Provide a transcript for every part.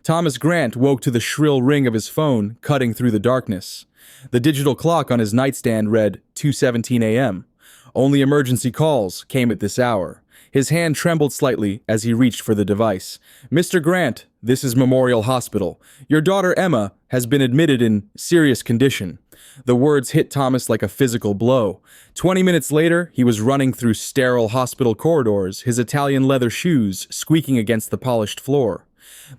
Thomas Grant woke to the shrill ring of his phone cutting through the darkness. The digital clock on his nightstand read 2:17 a.m. Only emergency calls came at this hour. His hand trembled slightly as he reached for the device. "Mr. Grant, this is Memorial Hospital. Your daughter Emma has been admitted in serious condition." The words hit Thomas like a physical blow. 20 minutes later, he was running through sterile hospital corridors, his Italian leather shoes squeaking against the polished floor.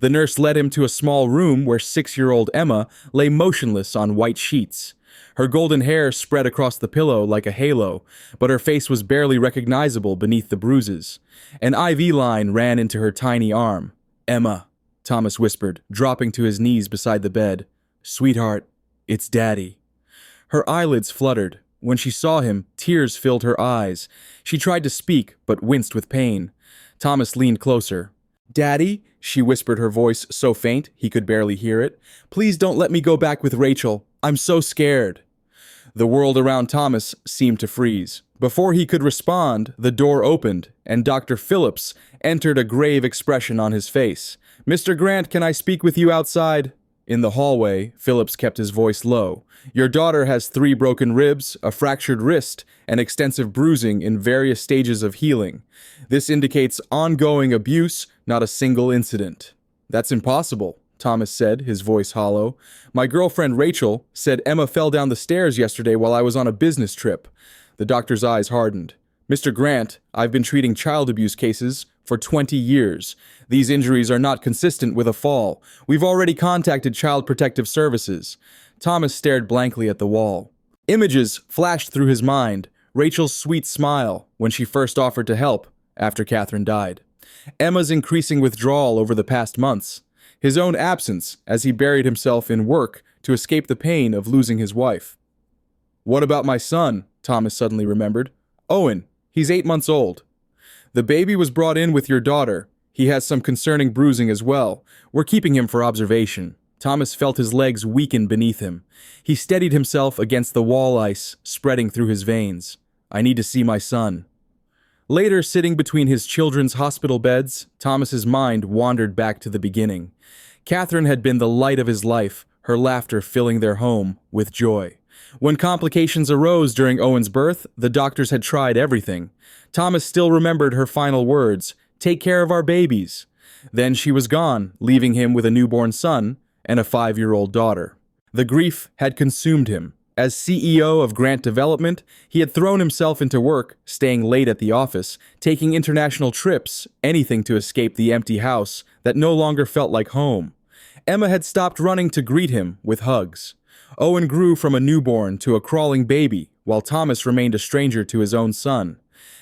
The nurse led him to a small room where 6-year-old Emma lay motionless on white sheets. Her golden hair spread across the pillow like a halo, but her face was barely recognizable beneath the bruises. An IV line ran into her tiny arm. "Emma," Thomas whispered, dropping to his knees beside the bed. "Sweetheart, it's Daddy." Her eyelids fluttered. When she saw him, tears filled her eyes. She tried to speak, but winced with pain. Thomas leaned closer. "Daddy," she whispered, her voice so faint he could barely hear it. "Please don't let me go back with Rachel. I'm so scared." The world around Thomas seemed to freeze. Before he could respond, the door opened, and Dr. Phillips entered, a grave expression on his face. "Mr. Grant, can I speak with you outside?" In the hallway, Phillips kept his voice low. "Your daughter has 3 broken ribs, a fractured wrist, and extensive bruising in various stages of healing. This indicates ongoing abuse, not a single incident." "That's impossible," Thomas said, his voice hollow. "My girlfriend Rachel said Emma fell down the stairs yesterday while I was on a business trip." The doctor's eyes hardened. "Mr. Grant, I've been treating child abuse cases for 20 years. These injuries are not consistent with a fall. We've already contacted Child Protective Services." Thomas stared blankly at the wall. Images flashed through his mind. Rachel's sweet smile when she first offered to help after Catherine died. Emma's increasing withdrawal over the past months. His own absence as he buried himself in work to escape the pain of losing his wife. "What about my son?" Thomas suddenly remembered. "Owen, he's 8 months old." "The baby was brought in with your daughter. He has some concerning bruising as well. We're keeping him for observation." Thomas felt his legs weaken beneath him. He steadied himself against the wall ice spreading through his veins. "I need to see my son." Later, sitting between his children's hospital beds, Thomas's mind wandered back to the beginning. Catherine had been the light of his life, her laughter filling their home with joy. When complications arose during Owen's birth, the doctors had tried everything. Thomas still remembered her final words, "Take care of our babies." Then she was gone, leaving him with a newborn son and a 5-year-old daughter. The grief had consumed him. As CEO of Grant Development, he had thrown himself into work, staying late at the office, taking international trips, anything to escape the empty house that no longer felt like home. Emma had stopped running to greet him with hugs. Owen grew from a newborn to a crawling baby, while Thomas remained a stranger to his own son.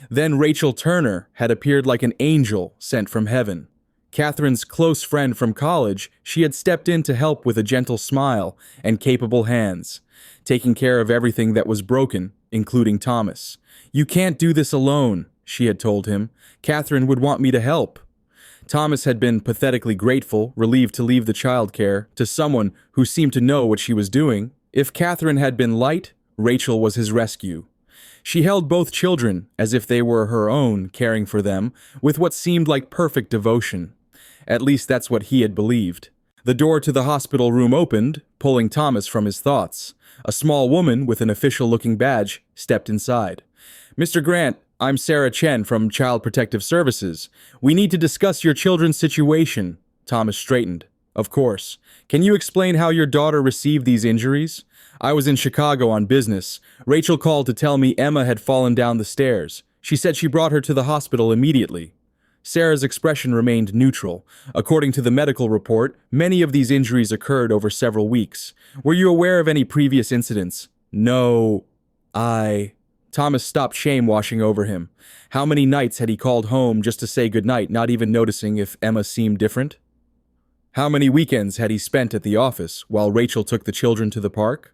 Then Rachel Turner had appeared like an angel sent from heaven. Catherine's close friend from college, she had stepped in to help with a gentle smile and capable hands, taking care of everything that was broken, including Thomas. "You can't do this alone," she had told him. "Catherine would want me to help." Thomas had been pathetically grateful, relieved to leave the childcare to someone who seemed to know what she was doing. If Catherine had been light, Rachel was his rescue. She held both children as if they were her own, caring for them with what seemed like perfect devotion. At least that's what he had believed. The door to the hospital room opened, pulling Thomas from his thoughts. A small woman with an official-looking badge stepped inside. "Mr. Grant, I'm Sarah Chen from Child Protective Services. We need to discuss your children's situation." Thomas straightened. "Of course. Can you explain how your daughter received these injuries?" "I was in Chicago on business. Rachel called to tell me Emma had fallen down the stairs. She said she brought her to the hospital immediately." Sarah's expression remained neutral. "According to the medical report, many of these injuries occurred over several weeks. Were you aware of any previous incidents?" "No, Thomas stopped, shame washing over him. How many nights had he called home just to say goodnight, not even noticing if Emma seemed different? How many weekends had he spent at the office while Rachel took the children to the park?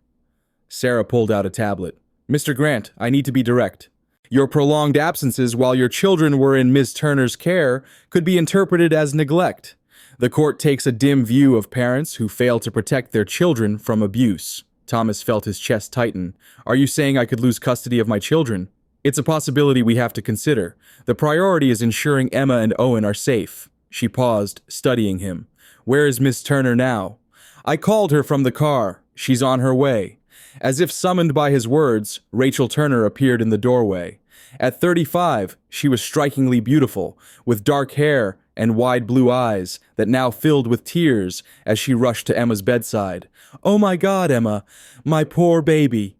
Sarah pulled out a tablet. "Mr. Grant, I need to be direct. Your prolonged absences while your children were in Ms. Turner's care could be interpreted as neglect. The court takes a dim view of parents who fail to protect their children from abuse." Thomas felt his chest tighten. "Are you saying I could lose custody of my children?" "It's a possibility we have to consider. The priority is ensuring Emma and Owen are safe." She paused, studying him. Where is Miss Turner now? I called her from the car. She's on her way. As if summoned by his words, Rachel Turner appeared in the doorway. At 35, she was strikingly beautiful, with dark hair and wide blue eyes that now filled with tears as she rushed to Emma's bedside. "Oh my God, Emma, my poor baby."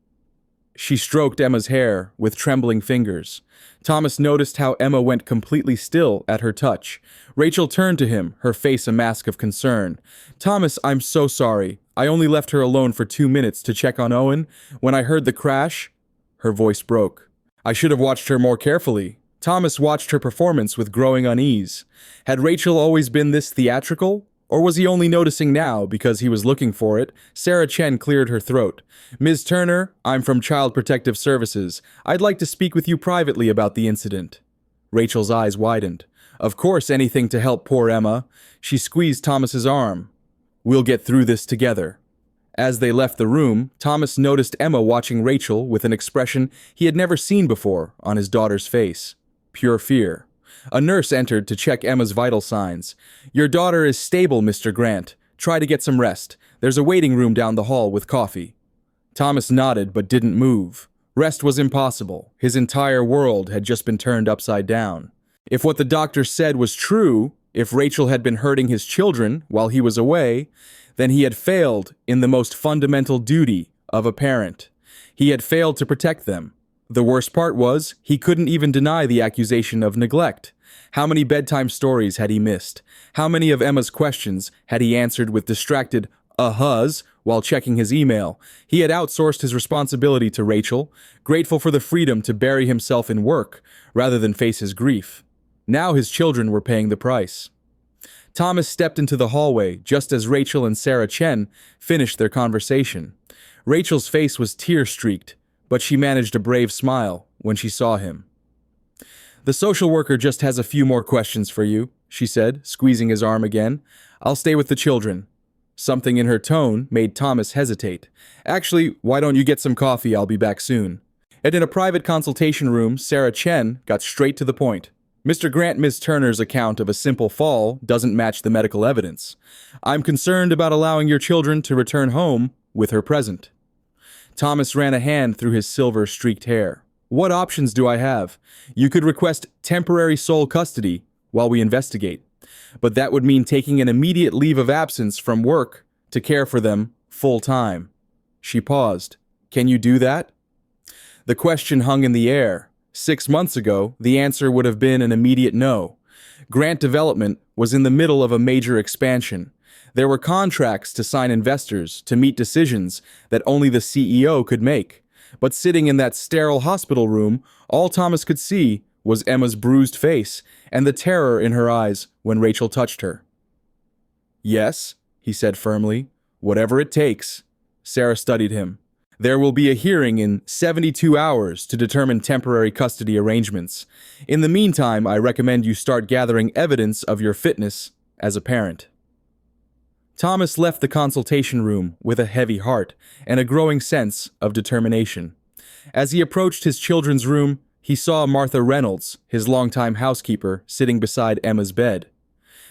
She stroked Emma's hair with trembling fingers. Thomas noticed how Emma went completely still at her touch. Rachel turned to him, her face a mask of concern. "Thomas, I'm so sorry. I only left her alone for 2 minutes to check on Owen. When I heard the crash..." Her voice broke. "I should have watched her more carefully." Thomas watched her performance with growing unease. Had Rachel always been this theatrical? Or was he only noticing now because he was looking for it? Sarah Chen cleared her throat. "Ms. Turner, I'm from Child Protective Services. I'd like to speak with you privately about the incident." Rachel's eyes widened. "Of course, anything to help poor Emma." She squeezed Thomas's arm. "We'll get through this together." As they left the room, Thomas noticed Emma watching Rachel with an expression he had never seen before on his daughter's face. Pure fear. A nurse entered to check Emma's vital signs. "Your daughter is stable, Mr. Grant. Try to get some rest. There's a waiting room down the hall with coffee." Thomas nodded but didn't move. Rest was impossible. His entire world had just been turned upside down. If what the doctor said was true, if Rachel had been hurting his children while he was away, then he had failed in the most fundamental duty of a parent. He had failed to protect them. The worst part was, he couldn't even deny the accusation of neglect. How many bedtime stories had he missed? How many of Emma's questions had he answered with distracted uh-hus while checking his email? He had outsourced his responsibility to Rachel, grateful for the freedom to bury himself in work rather than face his grief. Now his children were paying the price. Thomas stepped into the hallway just as Rachel and Sarah Chen finished their conversation. Rachel's face was tear-streaked, but she managed a brave smile when she saw him. "The social worker just has a few more questions for you," she said, squeezing his arm again. "I'll stay with the children." Something in her tone made Thomas hesitate. "Actually, why don't you get some coffee? I'll be back soon." And in a private consultation room, Sarah Chen got straight to the point. "Mr. Grant, Ms. Turner's account of a simple fall doesn't match the medical evidence. I'm concerned about allowing your children to return home with her present." Thomas ran a hand through his silver-streaked hair. "What options do I have? You could request temporary sole custody while we investigate. But that would mean taking an immediate leave of absence from work to care for them full-time." She paused. "Can you do that?" The question hung in the air. 6 months ago, the answer would have been an immediate no. Grant Development was in the middle of a major expansion. There were contracts to sign investors to meet decisions that only the CEO could make. But sitting in that sterile hospital room, all Thomas could see was Emma's bruised face and the terror in her eyes when Rachel touched her. "Yes," he said firmly, "whatever it takes." Sarah studied him. "There will be a hearing in 72 hours to determine temporary custody arrangements. In the meantime, I recommend you start gathering evidence of your fitness as a parent." Thomas left the consultation room with a heavy heart and a growing sense of determination. As he approached his children's room, he saw Martha Reynolds, his longtime housekeeper, sitting beside Emma's bed.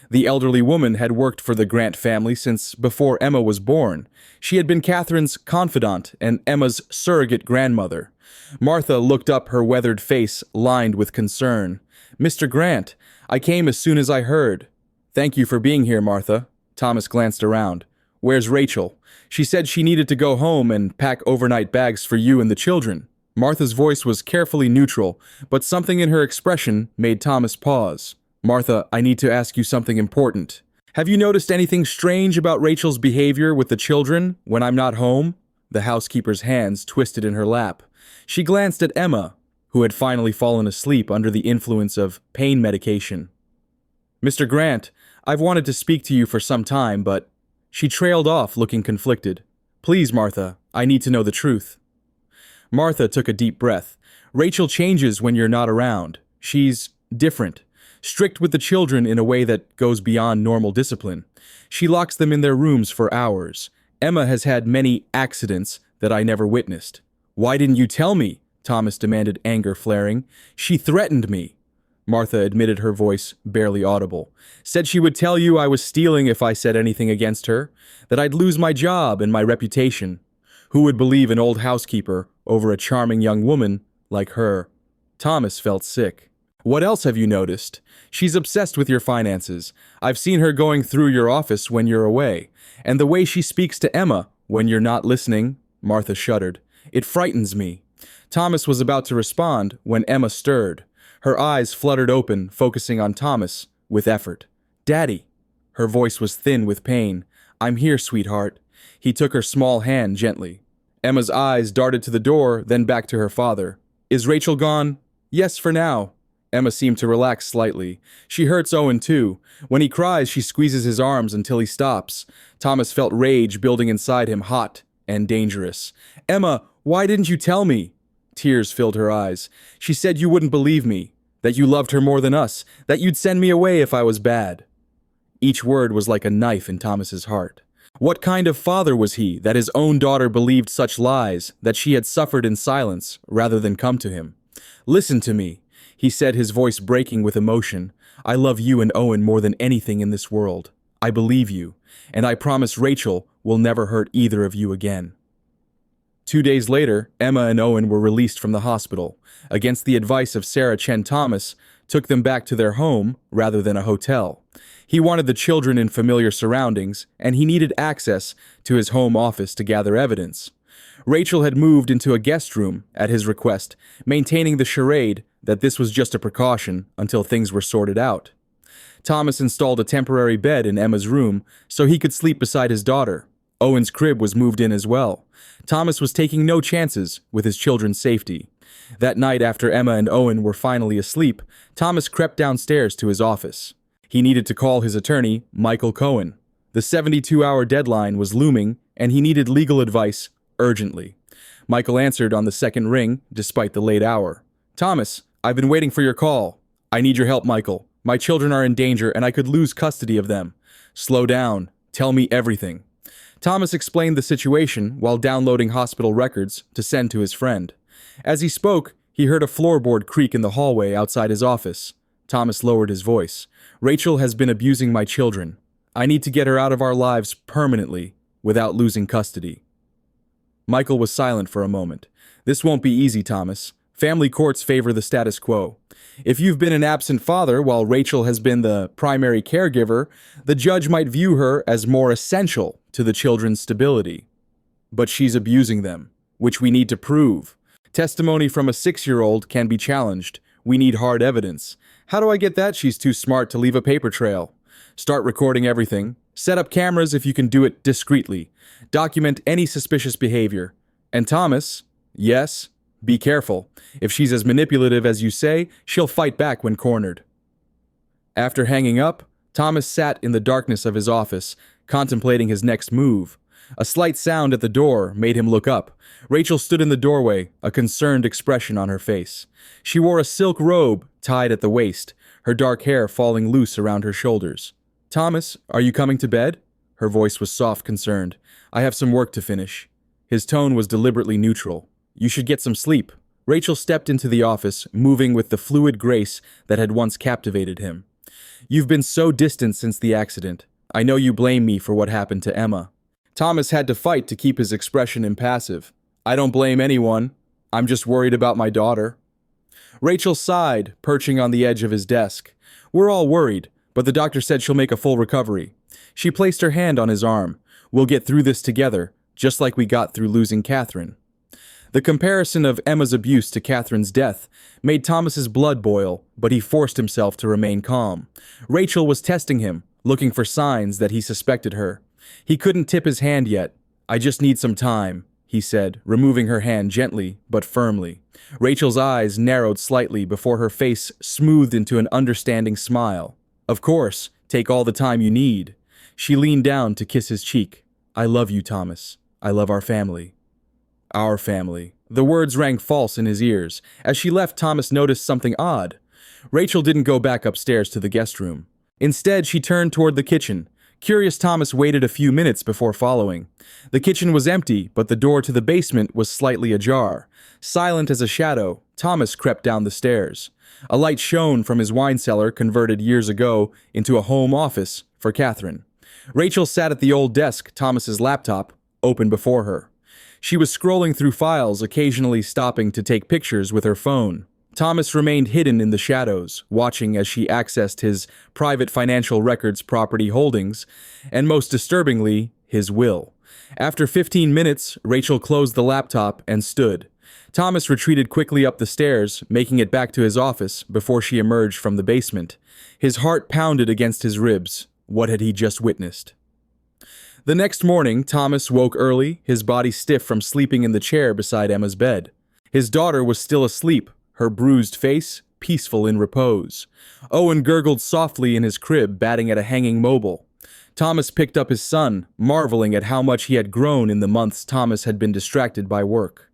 The elderly woman had worked for the Grant family since before Emma was born. She had been Catherine's confidant and Emma's surrogate grandmother. Martha looked up, her weathered face lined with concern. "Mr. Grant, I came as soon as I heard." "Thank you for being here, Martha." Thomas glanced around. "Where's Rachel? She said she needed to go home and pack overnight bags for you and the children." Martha's voice was carefully neutral, but something in her expression made Thomas pause. "Martha, I need to ask you something important. Have you noticed anything strange about Rachel's behavior with the children when I'm not home?" The housekeeper's hands twisted in her lap. She glanced at Emma, who had finally fallen asleep under the influence of pain medication. "Mr. Grant, I've wanted to speak to you for some time, but..." She trailed off, looking conflicted. "Please, Martha, I need to know the truth." Martha took a deep breath. "Rachel changes when you're not around. She's different. Strict with the children in a way that goes beyond normal discipline. She locks them in their rooms for hours. Emma has had many accidents that I never witnessed." "Why didn't you tell me?" Thomas demanded, anger flaring. "She threatened me." Martha admitted, her voice barely audible. Said she would tell you I was stealing if I said anything against her, that I'd lose my job and my reputation. Who would believe an old housekeeper over a charming young woman like her? Thomas felt sick. What else have you noticed? She's obsessed with your finances. I've seen her going through your office when you're away. And the way she speaks to Emma when you're not listening, Martha shuddered. It frightens me. Thomas was about to respond when Emma stirred. Her eyes fluttered open, focusing on Thomas with effort. Daddy. Her voice was thin with pain. I'm here, sweetheart. He took her small hand gently. Emma's eyes darted to the door, then back to her father. Is Rachel gone? Yes, for now. Emma seemed to relax slightly. She hurts Owen too. When he cries, she squeezes his arms until he stops. Thomas felt rage building inside him, hot and dangerous. Emma, why didn't you tell me? Tears filled her eyes. She said you wouldn't believe me, that you loved her more than us, that you'd send me away if I was bad. Each word was like a knife in Thomas's heart. What kind of father was he that his own daughter believed such lies, that she had suffered in silence rather than come to him? Listen to me, he said, his voice breaking with emotion. I love you and Owen more than anything in this world. I believe you, and I promise Rachel will never hurt either of you again. 2 days later, Emma and Owen were released from the hospital. Against the advice of Sarah Chen, Thomas took them back to their home rather than a hotel. He wanted the children in familiar surroundings, and he needed access to his home office to gather evidence. Rachel had moved into a guest room at his request, maintaining the charade that this was just a precaution until things were sorted out. Thomas installed a temporary bed in Emma's room so he could sleep beside his daughter. Owen's crib was moved in as well. Thomas was taking no chances with his children's safety. That night, after Emma and Owen were finally asleep, Thomas crept downstairs to his office. He needed to call his attorney, Michael Cohen. The 72-hour deadline was looming, and he needed legal advice urgently. Michael answered on the second ring, despite the late hour. Thomas, I've been waiting for your call. I need your help, Michael. My children are in danger, and I could lose custody of them. Slow down. Tell me everything. Thomas explained the situation while downloading hospital records to send to his friend. As he spoke, he heard a floorboard creak in the hallway outside his office. Thomas lowered his voice. Rachel has been abusing my children. I need to get her out of our lives permanently, without losing custody. Michael was silent for a moment. This won't be easy, Thomas. Family courts favor the status quo. If you've been an absent father while Rachel has been the primary caregiver, the judge might view her as more essential to the children's stability. But she's abusing them, which we need to prove. Testimony from a 6-year-old can be challenged. We need hard evidence. How do I get that she's too smart to leave a paper trail? Start recording everything. Set up cameras if you can do it discreetly. Document any suspicious behavior. And Thomas, yes, be careful. If she's as manipulative as you say, she'll fight back when cornered. After hanging up, Thomas sat in the darkness of his office, contemplating his next move. A slight sound at the door made him look up. Rachel stood in the doorway, a concerned expression on her face. She wore a silk robe tied at the waist, her dark hair falling loose around her shoulders. Thomas, are you coming to bed? Her voice was soft, concerned. I have some work to finish. His tone was deliberately neutral. You should get some sleep. Rachel stepped into the office, moving with the fluid grace that had once captivated him. You've been so distant since the accident. I know you blame me for what happened to Emma. Thomas had to fight to keep his expression impassive. I don't blame anyone. I'm just worried about my daughter. Rachel sighed, perching on the edge of his desk. We're all worried, but the doctor said she'll make a full recovery. She placed her hand on his arm. We'll get through this together, just like we got through losing Catherine. The comparison of Emma's abuse to Catherine's death made Thomas's blood boil, but he forced himself to remain calm. Rachel was testing him, looking for signs that he suspected her. He couldn't tip his hand yet. I just need some time, he said, removing her hand gently but firmly. Rachel's eyes narrowed slightly before her face smoothed into an understanding smile. Of course, take all the time you need. She leaned down to kiss his cheek. I love you, Thomas. I love our family. Our family. The words rang false in his ears. As she left, Thomas noticed something odd. Rachel didn't go back upstairs to the guest room. Instead, she turned toward the kitchen, Curious, Thomas waited a few minutes before following. The kitchen was empty, but the door to the basement was slightly ajar. Silent as a shadow, Thomas crept down the stairs. A light shone from his wine cellar converted years ago into a home office for Catherine. Rachel sat at the old desk, Thomas's laptop, open before her. She was scrolling through files, occasionally stopping to take pictures with her phone. Thomas remained hidden in the shadows, watching as she accessed his private financial records, property holdings, and most disturbingly, his will. After 15 minutes, Rachel closed the laptop and stood. Thomas retreated quickly up the stairs, making it back to his office before she emerged from the basement. His heart pounded against his ribs. What had he just witnessed? The next morning, Thomas woke early, his body stiff from sleeping in the chair beside Emma's bed. His daughter was still asleep, her bruised face peaceful in repose. Owen gurgled softly in his crib, batting at a hanging mobile. Thomas picked up his son, marveling at how much he had grown in the months Thomas had been distracted by work.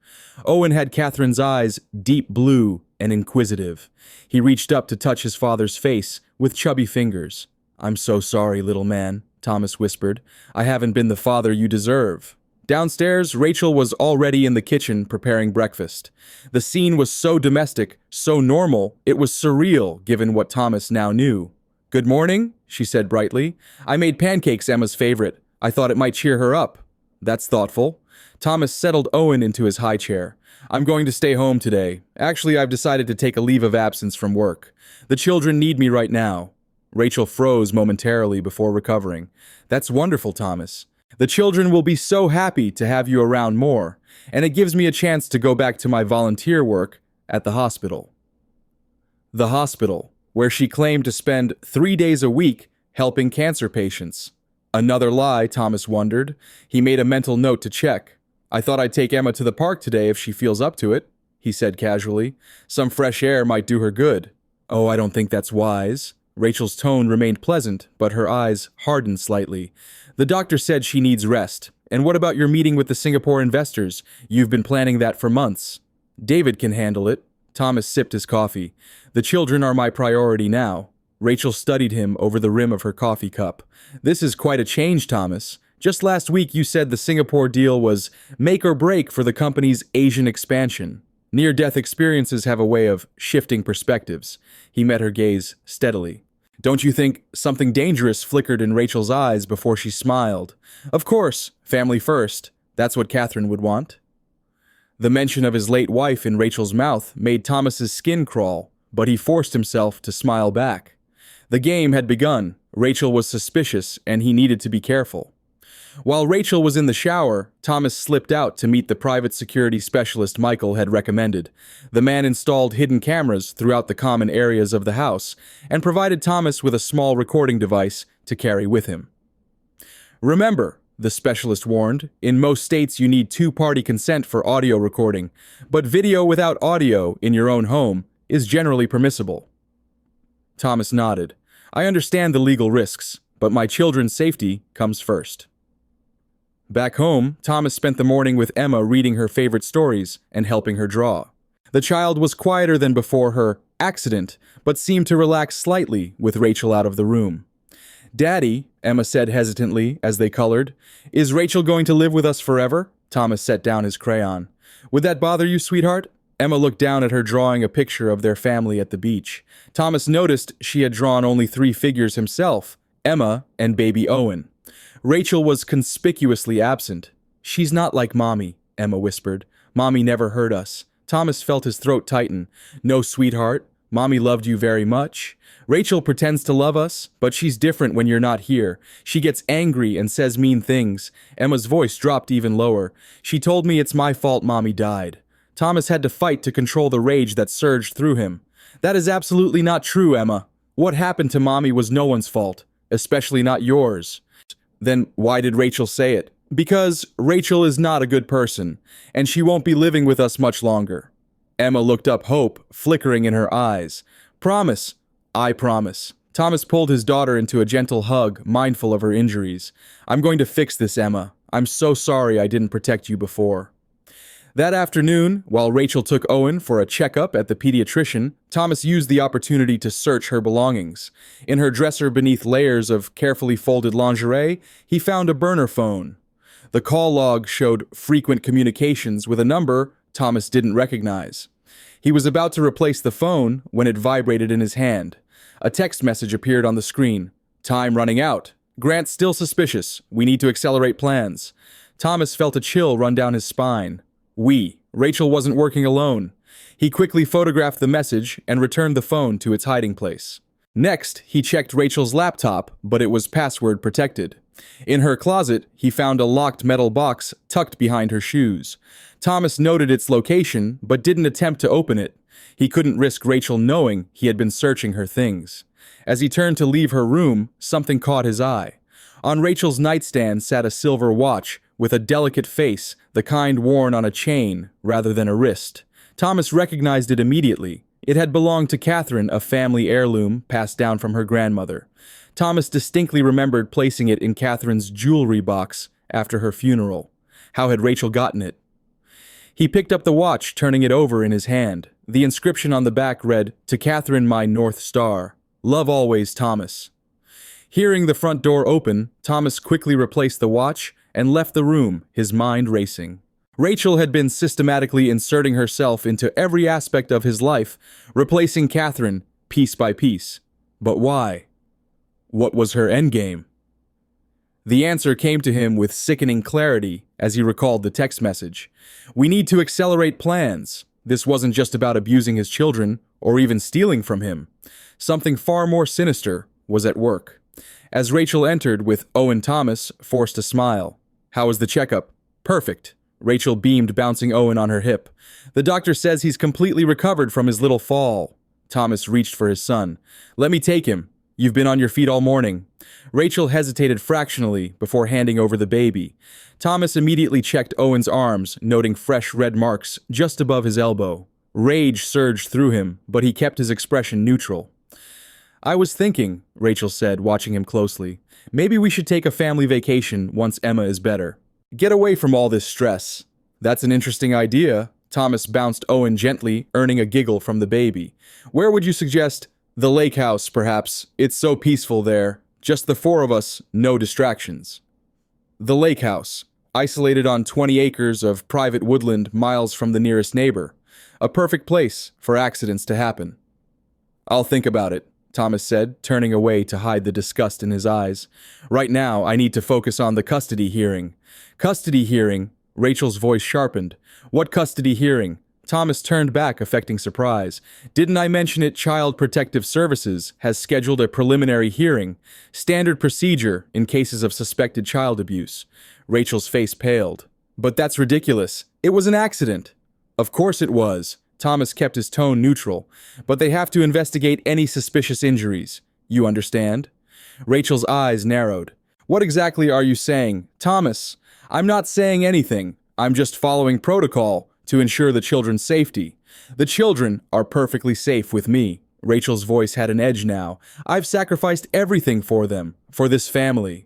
Owen had Catherine's eyes, deep blue and inquisitive. He reached up to touch his father's face with chubby fingers. "I'm so sorry, little man," Thomas whispered. "I haven't been the father you deserve." Downstairs, Rachel was already in the kitchen preparing breakfast. The scene was so domestic, so normal, it was surreal given what Thomas now knew. "Good morning," she said brightly. "I made pancakes, Emma's favorite. I thought it might cheer her up." "That's thoughtful." Thomas settled Owen into his high chair. "I'm going to stay home today. Actually, I've decided to take a leave of absence from work. The children need me right now." Rachel froze momentarily before recovering. "That's wonderful, Thomas. The children will be so happy to have you around more, and it gives me a chance to go back to my volunteer work at the hospital." The hospital, where she claimed to spend 3 days a week helping cancer patients. Another lie, Thomas wondered. He made a mental note to check. "I thought I'd take Emma to the park today if she feels up to it," he said casually. "Some fresh air might do her good." "Oh, I don't think that's wise." Rachel's tone remained pleasant, but her eyes hardened slightly. "The doctor said she needs rest. And what about your meeting with the Singapore investors? You've been planning that for months." "David can handle it." Thomas sipped his coffee. "The children are my priority now." Rachel studied him over the rim of her coffee cup. "This is quite a change, Thomas. Just last week you said the Singapore deal was make or break for the company's Asian expansion. Near-death experiences have a way of shifting perspectives." He met her gaze steadily. "Don't you think something dangerous flickered in Rachel's eyes before she smiled? Of course, family first. That's what Catherine would want." The mention of his late wife in Rachel's mouth made Thomas's skin crawl, but he forced himself to smile back. The game had begun. Rachel was suspicious, and he needed to be careful. While Rachel was in the shower, Thomas slipped out to meet the private security specialist Michael had recommended. The man installed hidden cameras throughout the common areas of the house and provided Thomas with a small recording device to carry with him. "Remember," the specialist warned, "in most states you need two-party consent for audio recording, but video without audio in your own home is generally permissible." Thomas nodded. "I understand the legal risks, but my children's safety comes first." Back home, Thomas spent the morning with Emma reading her favorite stories and helping her draw. The child was quieter than before her accident, but seemed to relax slightly with Rachel out of the room. "Daddy," Emma said hesitantly as they colored, "is Rachel going to live with us forever?" Thomas set down his crayon. "Would that bother you, sweetheart?" Emma looked down at her, drawing a picture of their family at the beach. Thomas noticed she had drawn only 3 figures himself, Emma and baby Owen. Rachel was conspicuously absent. "She's not like Mommy," Emma whispered. "Mommy never hurt us." Thomas felt his throat tighten. "No, sweetheart. Mommy loved you very much. Rachel pretends to love us, but she's different when you're not here. She gets angry and says mean things." Emma's voice dropped even lower. "She told me it's my fault Mommy died." Thomas had to fight to control the rage that surged through him. "That is absolutely not true, Emma. What happened to Mommy was no one's fault, especially not yours." "Then why did Rachel say it?" "Because Rachel is not a good person, and she won't be living with us much longer." Emma looked up, hope flickering in her eyes. "Promise." "I promise." Thomas pulled his daughter into a gentle hug, mindful of her injuries. "I'm going to fix this, Emma. I'm so sorry I didn't protect you before." That afternoon, while Rachel took Owen for a checkup at the pediatrician, Thomas used the opportunity to search her belongings. In her dresser beneath layers of carefully folded lingerie, he found a burner phone. The call log showed frequent communications with a number Thomas didn't recognize. He was about to replace the phone when it vibrated in his hand. A text message appeared on the screen. "Time running out. Grant still suspicious. We need to accelerate plans." Thomas felt a chill run down his spine. Rachel wasn't working alone. He quickly photographed the message and returned the phone to its hiding place. Next, he checked Rachel's laptop, but it was password protected. In her closet, he found a locked metal box tucked behind her shoes. Thomas noted its location, but didn't attempt to open it. He couldn't risk Rachel knowing he had been searching her things. As he turned to leave her room, something caught his eye. On Rachel's nightstand sat a silver watch with a delicate face, the kind worn on a chain rather than a wrist. Thomas recognized it immediately. It had belonged to Catherine, a family heirloom passed down from her grandmother. Thomas distinctly remembered placing it in Catherine's jewelry box after her funeral. How had Rachel gotten it? He picked up the watch, turning it over in his hand. The inscription on the back read, "To Catherine, my North Star. Love always, Thomas." Hearing the front door open, Thomas quickly replaced the watch and left the room, his mind racing. Rachel had been systematically inserting herself into every aspect of his life, replacing Catherine piece by piece. But why? What was her endgame? The answer came to him with sickening clarity as he recalled the text message. "We need to accelerate plans." This wasn't just about abusing his children or even stealing from him. Something far more sinister was at work. As Rachel entered with Owen, Thomas forced a smile. "How was the checkup?" "Perfect." Rachel beamed, bouncing Owen on her hip. "The doctor says he's completely recovered from his little fall." Thomas reached for his son. "Let me take him. You've been on your feet all morning." Rachel hesitated fractionally before handing over the baby. Thomas immediately checked Owen's arms, noting fresh red marks just above his elbow. Rage surged through him, but he kept his expression neutral. "I was thinking," Rachel said, watching him closely, "maybe we should take a family vacation once Emma is better. Get away from all this stress." "That's an interesting idea." Thomas bounced Owen gently, earning a giggle from the baby. "Where would you suggest?" "The lake house, perhaps. It's so peaceful there. Just the four of us, no distractions." The lake house, isolated on 20 acres of private woodland miles from the nearest neighbor. A perfect place for accidents to happen. "I'll think about it," Thomas said, turning away to hide the disgust in his eyes. "Right now, I need to focus on the custody hearing." "Custody hearing?" Rachel's voice sharpened. "What custody hearing?" Thomas turned back, affecting surprise. "Didn't I mention it? Child Protective Services has scheduled a preliminary hearing. Standard procedure in cases of suspected child abuse." Rachel's face paled. "But that's ridiculous. It was an accident." "Of course it was." Thomas kept his tone neutral. "But they have to investigate any suspicious injuries. You understand?" Rachel's eyes narrowed. "What exactly are you saying?" "Thomas, I'm not saying anything. I'm just following protocol to ensure the children's safety. The children are perfectly safe with me." Rachel's voice had an edge now. "I've sacrificed everything for them, for this family.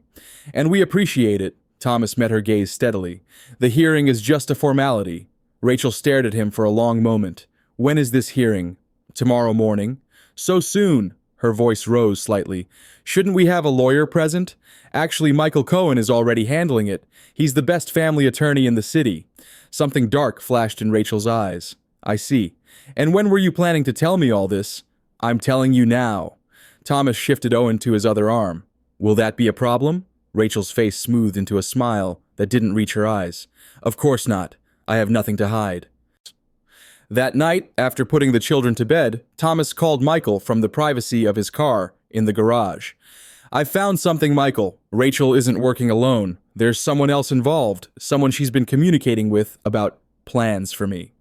And we appreciate it." Thomas met her gaze steadily. "The hearing is just a formality." Rachel stared at him for a long moment. "When is this hearing?" "Tomorrow morning." "So soon?" Her voice rose slightly. "Shouldn't we have a lawyer present?" "Actually, Michael Cohen is already handling it. He's the best family attorney in the city." Something dark flashed in Rachel's eyes. "I see. And when were you planning to tell me all this?" "I'm telling you now." Thomas shifted Owen to his other arm. "Will that be a problem?" Rachel's face smoothed into a smile that didn't reach her eyes. "Of course not. I have nothing to hide." That night, after putting the children to bed, Thomas called Michael from the privacy of his car in the garage. "I've found something, Michael. Rachel isn't working alone. There's someone else involved, someone she's been communicating with about plans for me."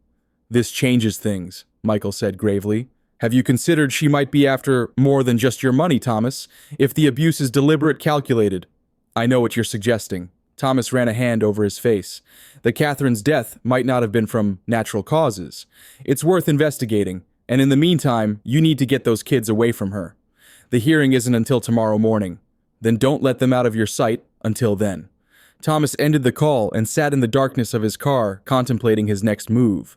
"This changes things," Michael said gravely. "Have you considered she might be after more than just your money, Thomas? If the abuse is deliberate, calculated." "I know what you're suggesting." Thomas ran a hand over his face. "The Catherine's death might not have been from natural causes. It's worth investigating, and in the meantime, you need to get those kids away from her. The hearing isn't until tomorrow morning. Then don't let them out of your sight until then." Thomas ended the call and sat in the darkness of his car, contemplating his next move.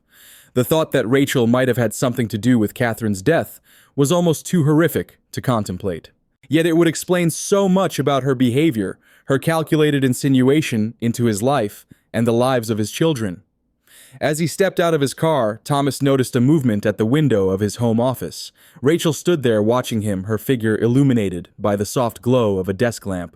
The thought that Rachel might have had something to do with Catherine's death was almost too horrific to contemplate. Yet it would explain so much about her behavior, her calculated insinuation into his life and the lives of his children. As he stepped out of his car, Thomas noticed a movement at the window of his home office. Rachel stood there watching him, her figure illuminated by the soft glow of a desk lamp.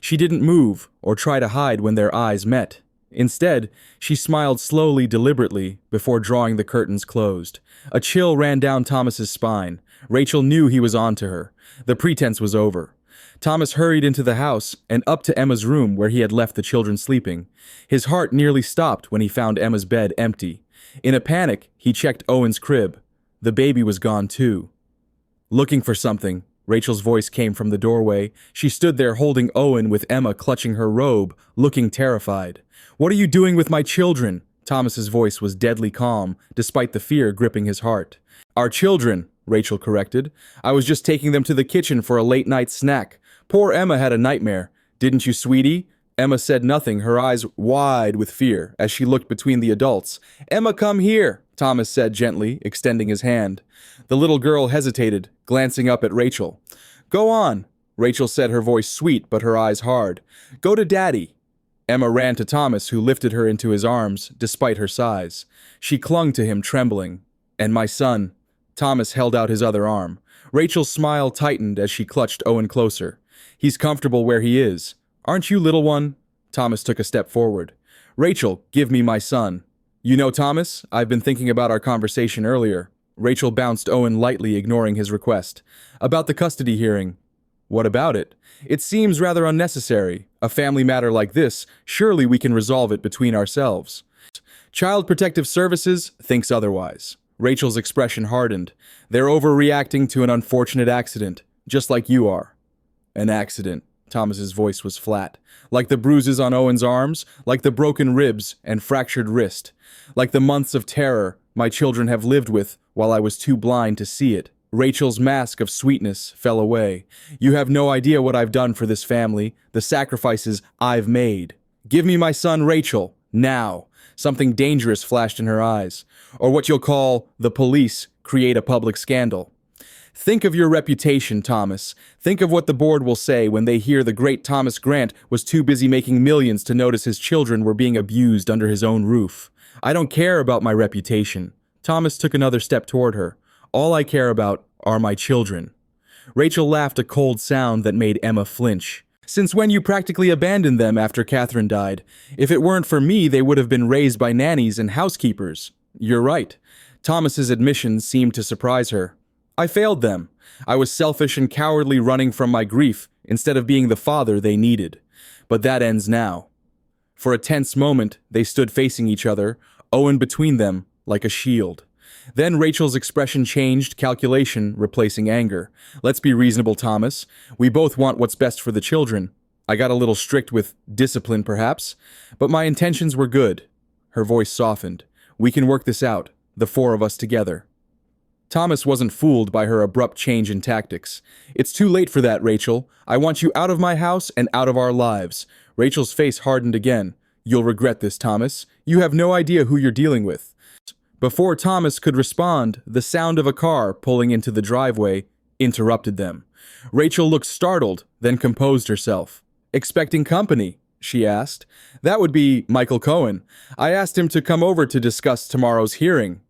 She didn't move or try to hide when their eyes met. Instead, she smiled slowly, deliberately, before drawing the curtains closed. A chill ran down Thomas's spine. Rachel knew he was on to her. The pretense was over. Thomas hurried into the house and up to Emma's room where he had left the children sleeping. His heart nearly stopped when he found Emma's bed empty. In a panic, he checked Owen's crib. The baby was gone too. Looking for something, Rachel's voice came from the doorway. She stood there holding Owen with Emma clutching her robe, looking terrified. "What are you doing with my children?" Thomas's voice was deadly calm, despite the fear gripping his heart. "Our children," Rachel corrected. "I was just taking them to the kitchen for a late-night snack. Poor Emma had a nightmare. Didn't you, sweetie?" Emma said nothing, her eyes wide with fear as she looked between the adults. "Emma, come here," Thomas said gently, extending his hand. The little girl hesitated, glancing up at Rachel. "Go on," Rachel said, her voice sweet but her eyes hard. "Go to Daddy." Emma ran to Thomas, who lifted her into his arms, despite her size. She clung to him, trembling. "And my son." Thomas held out his other arm. Rachel's smile tightened as she clutched Owen closer. "He's comfortable where he is. Aren't you, little one?" Thomas took a step forward. "Rachel, give me my son." "You know, Thomas, I've been thinking about our conversation earlier." Rachel bounced Owen lightly, ignoring his request. "About the custody hearing." "What about it?" "It seems rather unnecessary. A family matter like this, surely we can resolve it between ourselves." Child Protective Services thinks otherwise. Rachel's expression hardened. "They're overreacting to an unfortunate accident, just like you are." "An accident." Thomas's voice was flat. "Like the bruises on Owen's arms, like the broken ribs and fractured wrist, like the months of terror my children have lived with while I was too blind to see it." Rachel's mask of sweetness fell away. "You have no idea what I've done for this family, the sacrifices I've made. Give me my son, Rachel, now." Something dangerous flashed in her eyes. "Or what you'll call the police create a public scandal." "Think of your reputation, Thomas. Think of what the board will say when they hear the great Thomas Grant was too busy making millions to notice his children were being abused under his own roof. I don't care about my reputation." Thomas took another step toward her. "All I care about are my children." Rachel laughed a cold sound that made Emma flinch. "Since when you practically abandoned them after Catherine died? If it weren't for me, they would have been raised by nannies and housekeepers." "You're right." Thomas's admission seemed to surprise her. "I failed them. I was selfish and cowardly, running from my grief instead of being the father they needed. But that ends now." For a tense moment, they stood facing each other, Owen between them like a shield. Then Rachel's expression changed, calculation replacing anger. "Let's be reasonable, Thomas. We both want what's best for the children. I got a little strict with discipline, perhaps, but my intentions were good." Her voice softened. "We can work this out, the four of us together." Thomas wasn't fooled by her abrupt change in tactics. "It's too late for that, Rachel. I want you out of my house and out of our lives." Rachel's face hardened again. "You'll regret this, Thomas. You have no idea who you're dealing with." Before Thomas could respond, the sound of a car pulling into the driveway interrupted them. Rachel looked startled, then composed herself. "Expecting company?" she asked. "That would be Michael Cohen. I asked him to come over to discuss tomorrow's hearing."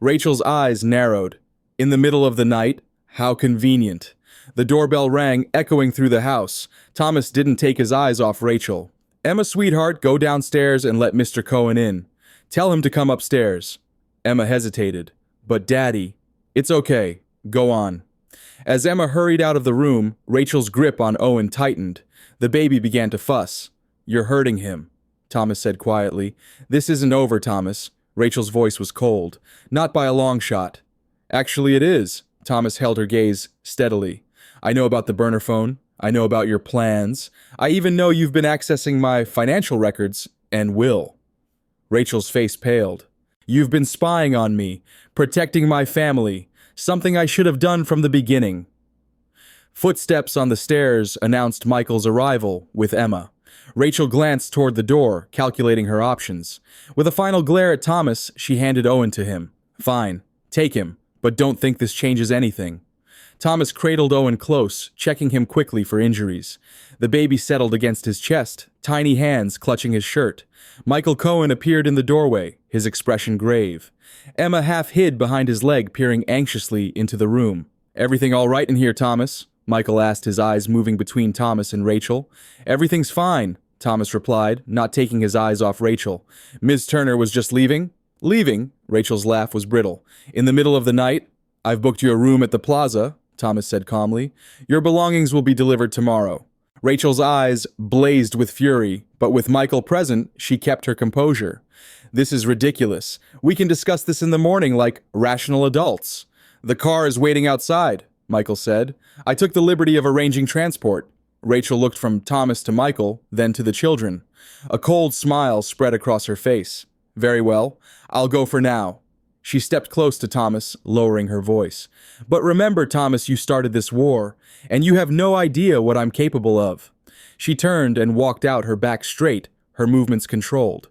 Rachel's eyes narrowed. In the middle of the night? How convenient. The doorbell rang, echoing through the house. Thomas didn't take his eyes off Rachel. "Emma, sweetheart, go downstairs and let Mr. Cohen in. Tell him to come upstairs." Emma hesitated. "But Daddy..." "It's okay. Go on." As Emma hurried out of the room, Rachel's grip on Owen tightened. The baby began to fuss. "You're hurting him," Thomas said quietly. "This isn't over, Thomas." Rachel's voice was cold. "Not by a long shot." "Actually, it is." Thomas held her gaze steadily. "I know about the burner phone. I know about your plans. I even know you've been accessing my financial records and will." Rachel's face paled. "You've been spying on me, protecting my family, something I should have done from the beginning." Footsteps on the stairs announced Michael's arrival with Emma. Rachel glanced toward the door, calculating her options. With a final glare at Thomas, she handed Owen to him. Fine, take him, but don't think this changes anything. Thomas cradled Owen close, checking him quickly for injuries. The baby settled against his chest, tiny hands clutching his shirt. Michael Cohen appeared in the doorway, his expression grave. Emma half hid behind his leg, peering anxiously into the room. "Everything all right in here, Thomas?" Michael asked, his eyes moving between Thomas and Rachel. "Everything's fine," Thomas replied, not taking his eyes off Rachel. "Ms. Turner was just leaving?" "Leaving?" Rachel's laugh was brittle. "In the middle of the night? I've booked you a room at the plaza," Thomas said calmly. "Your belongings will be delivered tomorrow." Rachel's eyes blazed with fury, but with Michael present, she kept her composure. "This is ridiculous. We can discuss this in the morning like rational adults." "The car is waiting outside," Michael said. "I took the liberty of arranging transport." Rachel looked from Thomas to Michael, then to the children. A cold smile spread across her face. "Very well. I'll go for now." She stepped close to Thomas, lowering her voice. "But remember, Thomas, you started this war, and you have no idea what I'm capable of." She turned and walked out, her back straight, her movements controlled.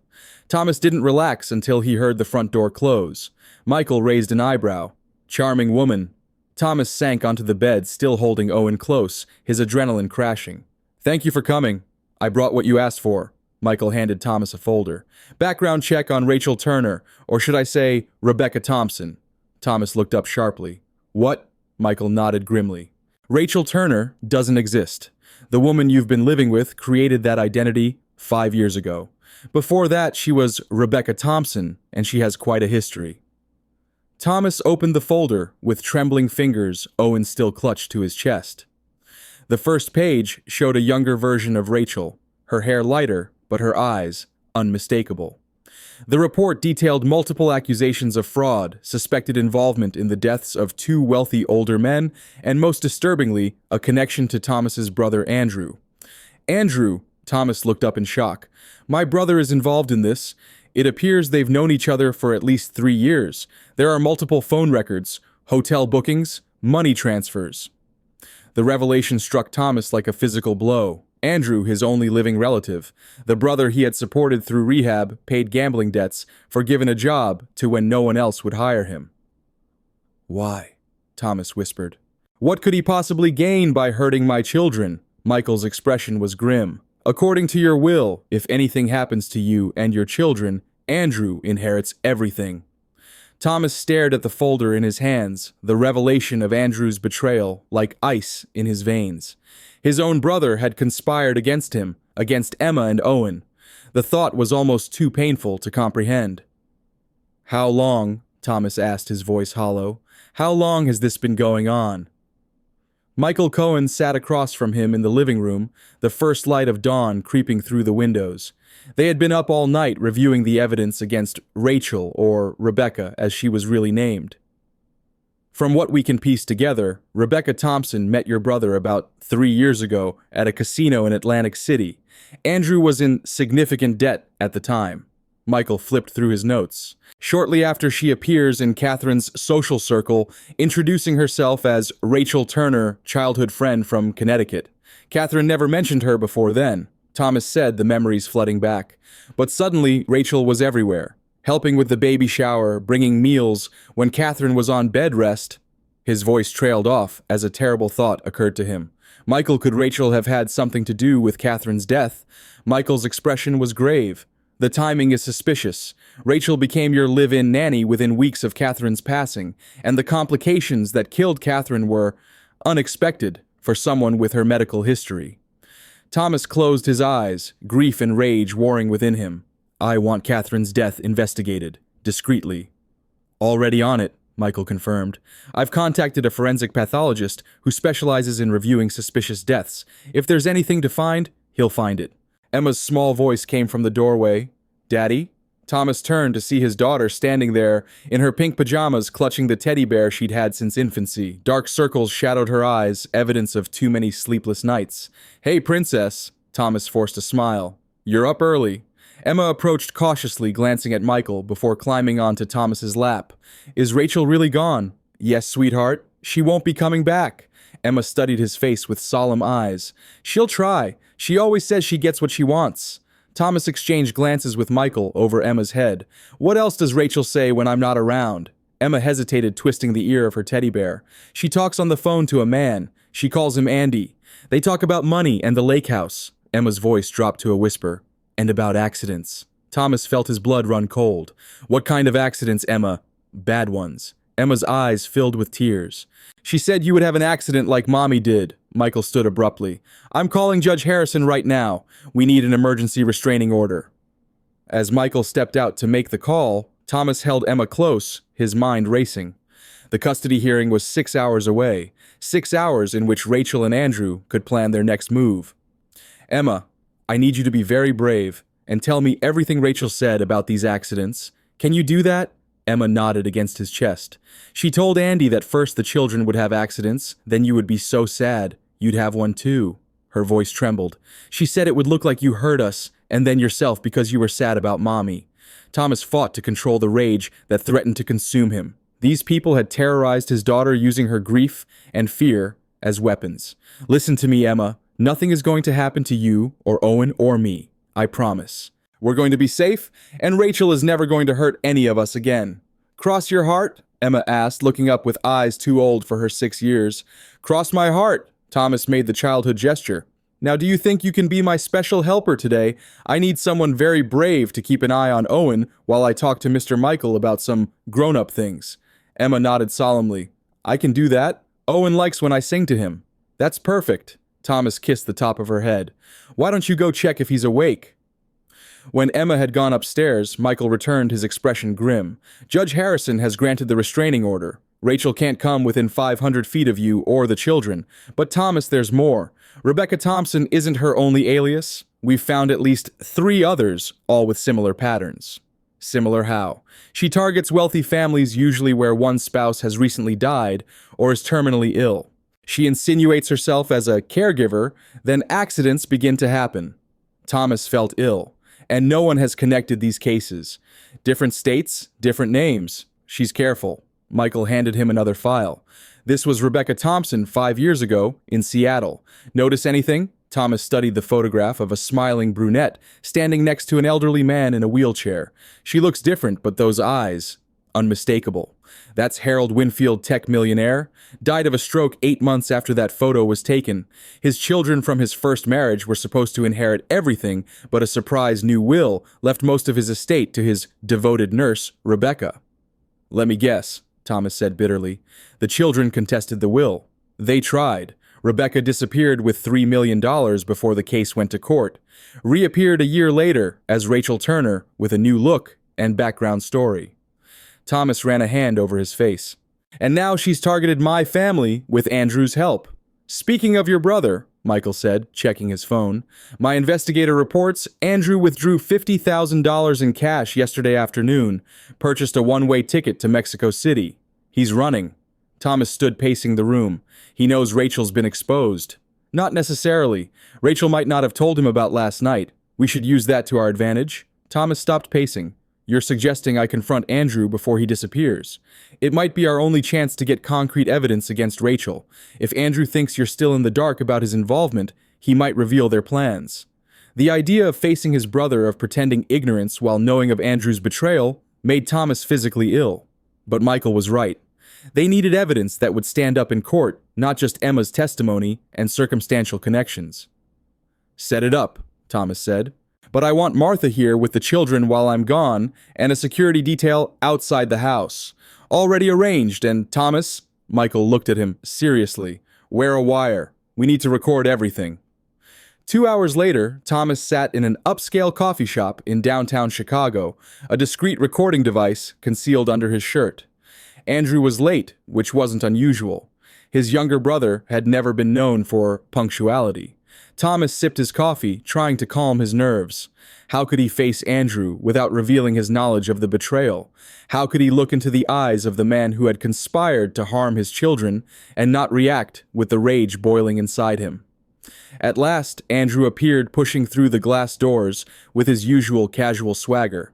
Thomas didn't relax until he heard the front door close. Michael raised an eyebrow. "Charming woman." Thomas sank onto the bed, still holding Owen close, his adrenaline crashing. "Thank you for coming. I brought what you asked for." Michael handed Thomas a folder. "Background check on Rachel Turner, or should I say, Rebecca Thompson?" Thomas looked up sharply. "What?" Michael nodded grimly. "Rachel Turner doesn't exist. The woman you've been living with created that identity 5 years ago. Before that, she was Rebecca Thompson, and she has quite a history." Thomas opened the folder, with trembling fingers, Owen still clutched to his chest. The first page showed a younger version of Rachel, her hair lighter, but her eyes unmistakable. The report detailed multiple accusations of fraud, suspected involvement in the deaths of 2 wealthy older men, and most disturbingly, a connection to Thomas's brother Andrew. "Andrew," Thomas looked up in shock. "My brother is involved in this. It appears they've known each other for at least 3 years. There are multiple phone records, hotel bookings, money transfers." The revelation struck Thomas like a physical blow. Andrew, his only living relative, the brother he had supported through rehab, paid gambling debts, forgiven a job to when no one else would hire him. "Why?" Thomas whispered. "What could he possibly gain by hurting my children?" Michael's expression was grim. "According to your will, if anything happens to you and your children, Andrew inherits everything." Thomas stared at the folder in his hands, the revelation of Andrew's betrayal like ice in his veins. His own brother had conspired against him, against Emma and Owen. The thought was almost too painful to comprehend. "How long?" Thomas asked, his voice hollow. "How long has this been going on?" Michael Cohen sat across from him in the living room, the first light of dawn creeping through the windows. They had been up all night reviewing the evidence against Rachel, or Rebecca, as she was really named. "From what we can piece together, Rebecca Thompson met your brother about 3 years ago at a casino in Atlantic City. Andrew was in significant debt at the time." Michael flipped through his notes. "Shortly after she appears in Catherine's social circle, introducing herself as Rachel Turner, childhood friend from Connecticut. Catherine never mentioned her before then," Thomas said, the memories flooding back. "But suddenly, Rachel was everywhere. Helping with the baby shower, bringing meals, when Catherine was on bed rest." His voice trailed off as a terrible thought occurred to him. Michael, could Rachel have had something to do with Catherine's death? Michael's expression was grave. "The timing is suspicious. Rachel became your live-in nanny within weeks of Catherine's passing, and the complications that killed Catherine were unexpected for someone with her medical history." Thomas closed his eyes, grief and rage warring within him. "I want Catherine's death investigated, discreetly." "Already on it," Michael confirmed. "I've contacted a forensic pathologist who specializes in reviewing suspicious deaths. If there's anything to find, he'll find it." Emma's small voice came from the doorway. "Daddy?" Thomas turned to see his daughter standing there, in her pink pajamas, clutching the teddy bear she'd had since infancy. Dark circles shadowed her eyes, evidence of too many sleepless nights. "Hey, princess." Thomas forced a smile. "You're up early." Emma approached cautiously, glancing at Michael before climbing onto Thomas's lap. "Is Rachel really gone?" "Yes, sweetheart. She won't be coming back." Emma studied his face with solemn eyes. She'll try. She always says she gets what she wants. Thomas exchanged glances with Michael over Emma's head. What else does Rachel say when I'm not around? Emma hesitated, twisting the ear of her teddy bear. She talks on the phone to a man. She calls him Andy. They talk about money and the lake house. Emma's voice dropped to a whisper. And about accidents. Thomas felt his blood run cold. What kind of accidents, Emma? Bad ones. Emma's eyes filled with tears. She said you would have an accident like Mommy did. Michael stood abruptly. I'm calling Judge Harrison right now. We need an emergency restraining order. As Michael stepped out to make the call, Thomas held Emma close, his mind racing. The custody hearing was 6 hours away, 6 hours in which Rachel and Andrew could plan their next move. Emma, I need you to be very brave and tell me everything Rachel said about these accidents. Can you do that? Emma nodded against his chest. She told Andy that first the children would have accidents, then you would be so sad, you'd have one too. Her voice trembled. She said it would look like you hurt us, and then yourself because you were sad about Mommy. Thomas fought to control the rage that threatened to consume him. These people had terrorized his daughter using her grief and fear as weapons. Listen to me, Emma. Nothing is going to happen to you or Owen or me. I promise. We're going to be safe, and Rachel is never going to hurt any of us again. Cross your heart? Emma asked, looking up with eyes too old for her 6 years. Cross my heart, Thomas made the childhood gesture. Now do you think you can be my special helper today? I need someone very brave to keep an eye on Owen while I talk to Mr. Michael about some grown-up things. Emma nodded solemnly. I can do that. Owen likes when I sing to him. That's perfect. Thomas kissed the top of her head. Why don't you go check if he's awake? When Emma had gone upstairs, Michael returned, his expression grim. Judge Harrison has granted the restraining order. Rachel can't come within 500 feet of you or the children. But Thomas, there's more. Rebecca Thompson isn't her only alias. We've found at least 3 others, all with similar patterns. Similar how? She targets wealthy families usually where one spouse has recently died or is terminally ill. She insinuates herself as a caregiver, then accidents begin to happen. Thomas felt ill. And no one has connected these cases. Different states, different names. She's careful. Michael handed him another file. This was Rebecca Thompson 5 years ago in Seattle. Notice anything? Thomas studied the photograph of a smiling brunette standing next to an elderly man in a wheelchair. She looks different, but those eyes, unmistakable. That's Harold Winfield, tech millionaire. Died of a stroke 8 months after that photo was taken. His children from his first marriage were supposed to inherit everything, but a surprise new will left most of his estate to his devoted nurse, Rebecca. Let me guess, Thomas said bitterly. The children contested the will. They tried. Rebecca disappeared with $3 million before the case went to court. Reappeared a year later as Rachel Turner with a new look and background story. Thomas ran a hand over his face. And now she's targeted my family with Andrew's help. Speaking of your brother, Michael said, checking his phone, my investigator reports Andrew withdrew $50,000 in cash yesterday afternoon, purchased a one-way ticket to Mexico City. He's running. Thomas stood pacing the room. He knows Rachel's been exposed. Not necessarily. Rachel might not have told him about last night. We should use that to our advantage. Thomas stopped pacing. You're suggesting I confront Andrew before he disappears. It might be our only chance to get concrete evidence against Rachel. If Andrew thinks you're still in the dark about his involvement, he might reveal their plans. The idea of facing his brother, of pretending ignorance while knowing of Andrew's betrayal, made Thomas physically ill. But Michael was right. They needed evidence that would stand up in court, not just Emma's testimony and circumstantial connections. Set it up, Thomas said. But I want Martha here with the children while I'm gone, and a security detail outside the house. Already arranged, and Thomas, Michael looked at him seriously, wear a wire. We need to record everything. 2 hours later, Thomas sat in an upscale coffee shop in downtown Chicago, a discreet recording device concealed under his shirt. Andrew was late, which wasn't unusual. His younger brother had never been known for punctuality. Thomas sipped his coffee, trying to calm his nerves. How could he face Andrew without revealing his knowledge of the betrayal? How could he look into the eyes of the man who had conspired to harm his children and not react with the rage boiling inside him? At last, Andrew appeared, pushing through the glass doors with his usual casual swagger.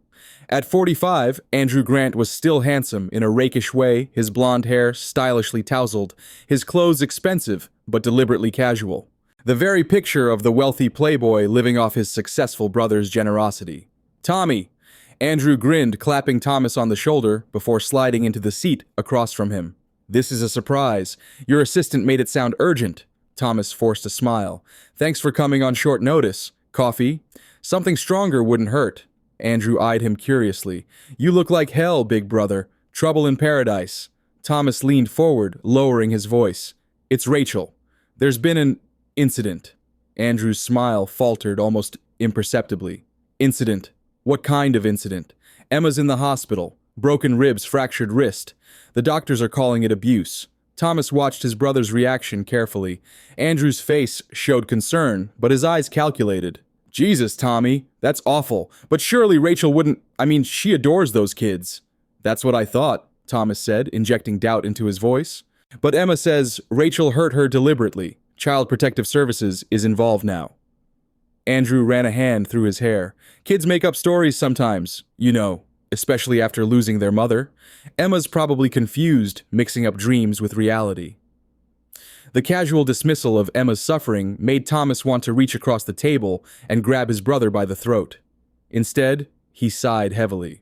At 45, Andrew Grant was still handsome in a rakish way, his blonde hair stylishly tousled, his clothes expensive but deliberately casual. The very picture of the wealthy playboy living off his successful brother's generosity. "Tommy!" Andrew grinned, clapping Thomas on the shoulder before sliding into the seat across from him. "This is a surprise. Your assistant made it sound urgent." Thomas forced a smile. "Thanks for coming on short notice. Coffee? Something stronger wouldn't hurt." Andrew eyed him curiously. "You look like hell, big brother. Trouble in paradise." Thomas leaned forward, lowering his voice. "It's Rachel. There's been an incident." Andrew's smile faltered almost imperceptibly. "Incident? What kind of incident?" "Emma's in the hospital. Broken ribs, fractured wrist. The doctors are calling it abuse." Thomas watched his brother's reaction carefully. Andrew's face showed concern, but his eyes calculated. "Jesus, Tommy, that's awful. But surely Rachel wouldn't— she adores those kids." "That's what I thought," Thomas said, injecting doubt into his voice. "But Emma says Rachel hurt her deliberately. Child Protective Services is involved now." Andrew ran a hand through his hair. "Kids make up stories sometimes, especially after losing their mother. Emma's probably confused, mixing up dreams with reality." The casual dismissal of Emma's suffering made Thomas want to reach across the table and grab his brother by the throat. Instead, he sighed heavily.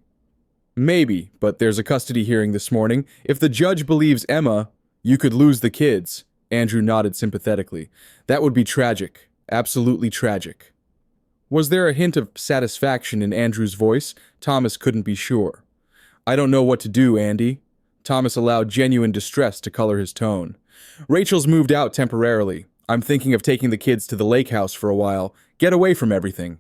"Maybe, but there's a custody hearing this morning. If the judge believes Emma, you could lose the kids." Andrew nodded sympathetically. "That would be tragic. Absolutely tragic." Was there a hint of satisfaction in Andrew's voice? Thomas couldn't be sure. "I don't know what to do, Andy." Thomas allowed genuine distress to color his tone. "Rachel's moved out temporarily. I'm thinking of taking the kids to the lake house for a while. Get away from everything."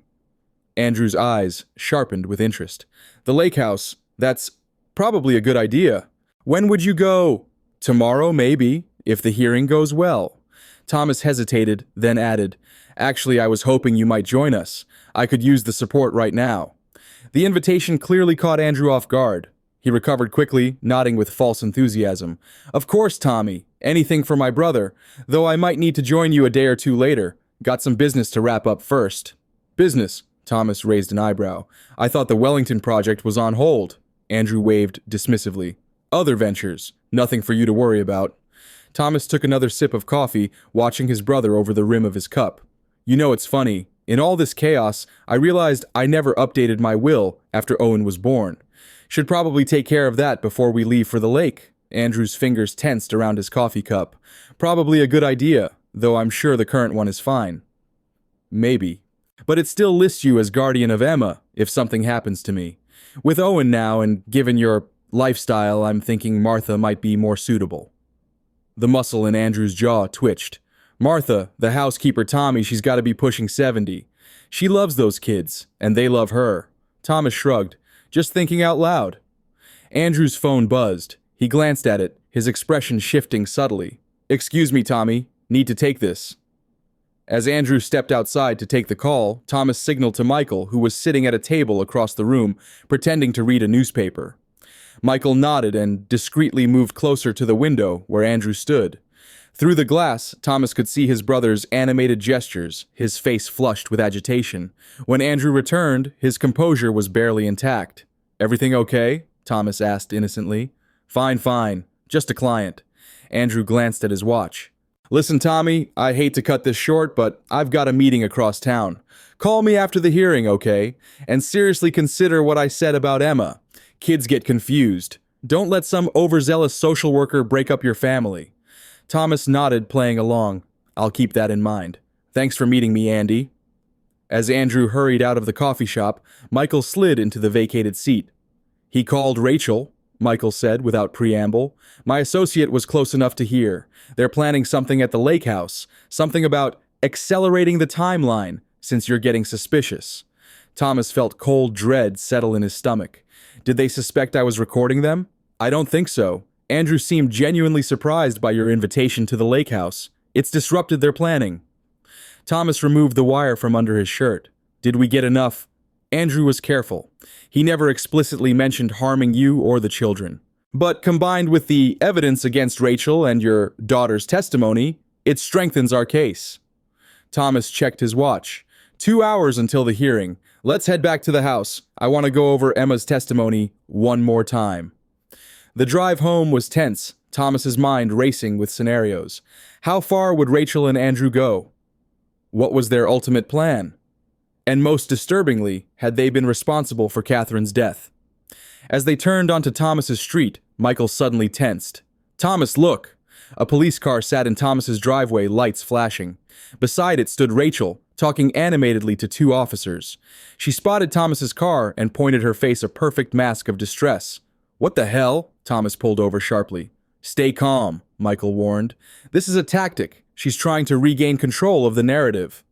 Andrew's eyes sharpened with interest. "The lake house? That's probably a good idea. When would you go?" "Tomorrow, maybe, if the hearing goes well." Thomas hesitated, then added, "Actually, I was hoping you might join us. I could use the support right now." The invitation clearly caught Andrew off guard. He recovered quickly, nodding with false enthusiasm. "Of course, Tommy. Anything for my brother. Though I might need to join you a day or two later. Got some business to wrap up first." "Business?" Thomas raised an eyebrow. "I thought the Wellington project was on hold." Andrew waved dismissively. "Other ventures. Nothing for you to worry about." Thomas took another sip of coffee, watching his brother over the rim of his cup. It's funny. In all this chaos, I realized I never updated my will after Owen was born. Should probably take care of that before we leave for the lake." Andrew's fingers tensed around his coffee cup. "Probably a good idea, though I'm sure the current one is fine." "Maybe. But it still lists you as guardian of Emma if something happens to me. With Owen now, and given your lifestyle, I'm thinking Martha might be more suitable." The muscle in Andrew's jaw twitched. "Martha, the housekeeper Tommy, she's got to be pushing 70. She loves those kids, and they love her." Thomas shrugged. "Just thinking out loud." Andrew's phone buzzed. He glanced at it, his expression shifting subtly. "Excuse me, Tommy. Need to take this." As Andrew stepped outside to take the call, Thomas signaled to Michael, who was sitting at a table across the room, pretending to read a newspaper. Michael nodded and discreetly moved closer to the window where Andrew stood. Through the glass, Thomas could see his brother's animated gestures, his face flushed with agitation. When Andrew returned, his composure was barely intact. "Everything okay?" Thomas asked innocently. Fine, fine. Just a client." Andrew glanced at his watch. "Listen, Tommy, I hate to cut this short, but I've got a meeting across town. Call me after the hearing, okay? And seriously consider what I said about Emma. Kids get confused. Don't let some overzealous social worker break up your family." Thomas nodded, playing along. "I'll keep that in mind. Thanks for meeting me, Andy." As Andrew hurried out of the coffee shop, Michael slid into the vacated seat. "He called Rachel," Michael said without preamble. "My associate was close enough to hear. They're planning something at the lake house, something about accelerating the timeline, since you're getting suspicious." Thomas felt cold dread settle in his stomach. Did they suspect I was recording them? I don't think so. Andrew seemed genuinely surprised by your invitation to the lake house. It's disrupted their planning. Thomas removed the wire from under his shirt. "Did we get enough?" Andrew was careful. He never explicitly mentioned harming you or the children. But combined with the evidence against Rachel and your daughter's testimony, it strengthens our case. Thomas checked his watch. 2 hours until the hearing. Let's head back to the house. I want to go over Emma's testimony one more time. The drive home was tense. Thomas's mind racing with scenarios. How far would Rachel and Andrew go? What was their ultimate plan? And most disturbingly, had they been responsible for Catherine's death? As they turned onto Thomas's street, Michael suddenly tensed. "Thomas, look!" A police car sat in Thomas's driveway, lights flashing. Beside it stood Rachel, talking animatedly to two officers. She spotted Thomas's car and pointed her face a perfect mask of distress. "What the hell?" Thomas pulled over sharply. "Stay calm," Michael warned. "This is a tactic. She's trying to regain control of the narrative."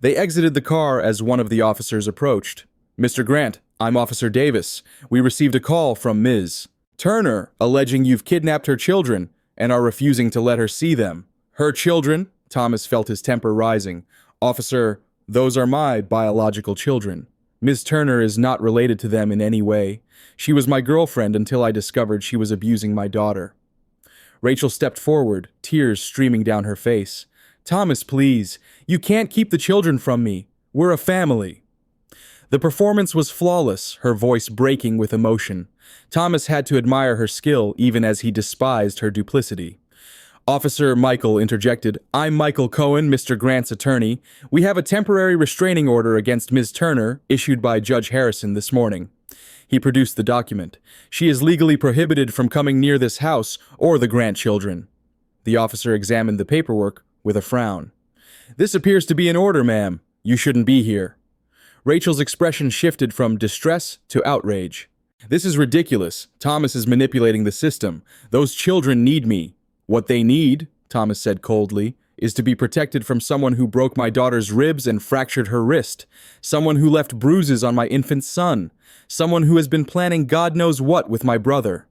They exited the car as one of the officers approached. "Mr. Grant, I'm Officer Davis. We received a call from Ms. Turner alleging you've kidnapped her children and are refusing to let her see them." "Her children?" Thomas felt his temper rising. "Officer, those are my biological children. Ms. Turner is not related to them in any way. She was my girlfriend until I discovered she was abusing my daughter." Rachel stepped forward, tears streaming down her face. "Thomas, please. You can't keep the children from me. We're a family." The performance was flawless, her voice breaking with emotion. Thomas had to admire her skill even as he despised her duplicity. Officer Michael interjected, "I'm Michael Cohen, Mr. Grant's attorney. We have a temporary restraining order against Ms. Turner issued by Judge Harrison this morning." He produced the document. "She is legally prohibited from coming near this house or the Grant children." The officer examined the paperwork with a frown. "This appears to be an order, ma'am. You shouldn't be here." Rachel's expression shifted from distress to outrage. "This is ridiculous. Thomas is manipulating the system. Those children need me." "What they need," Thomas said coldly, "is to be protected from someone who broke my daughter's ribs and fractured her wrist, someone who left bruises on my infant son, someone who has been planning God knows what with my brother."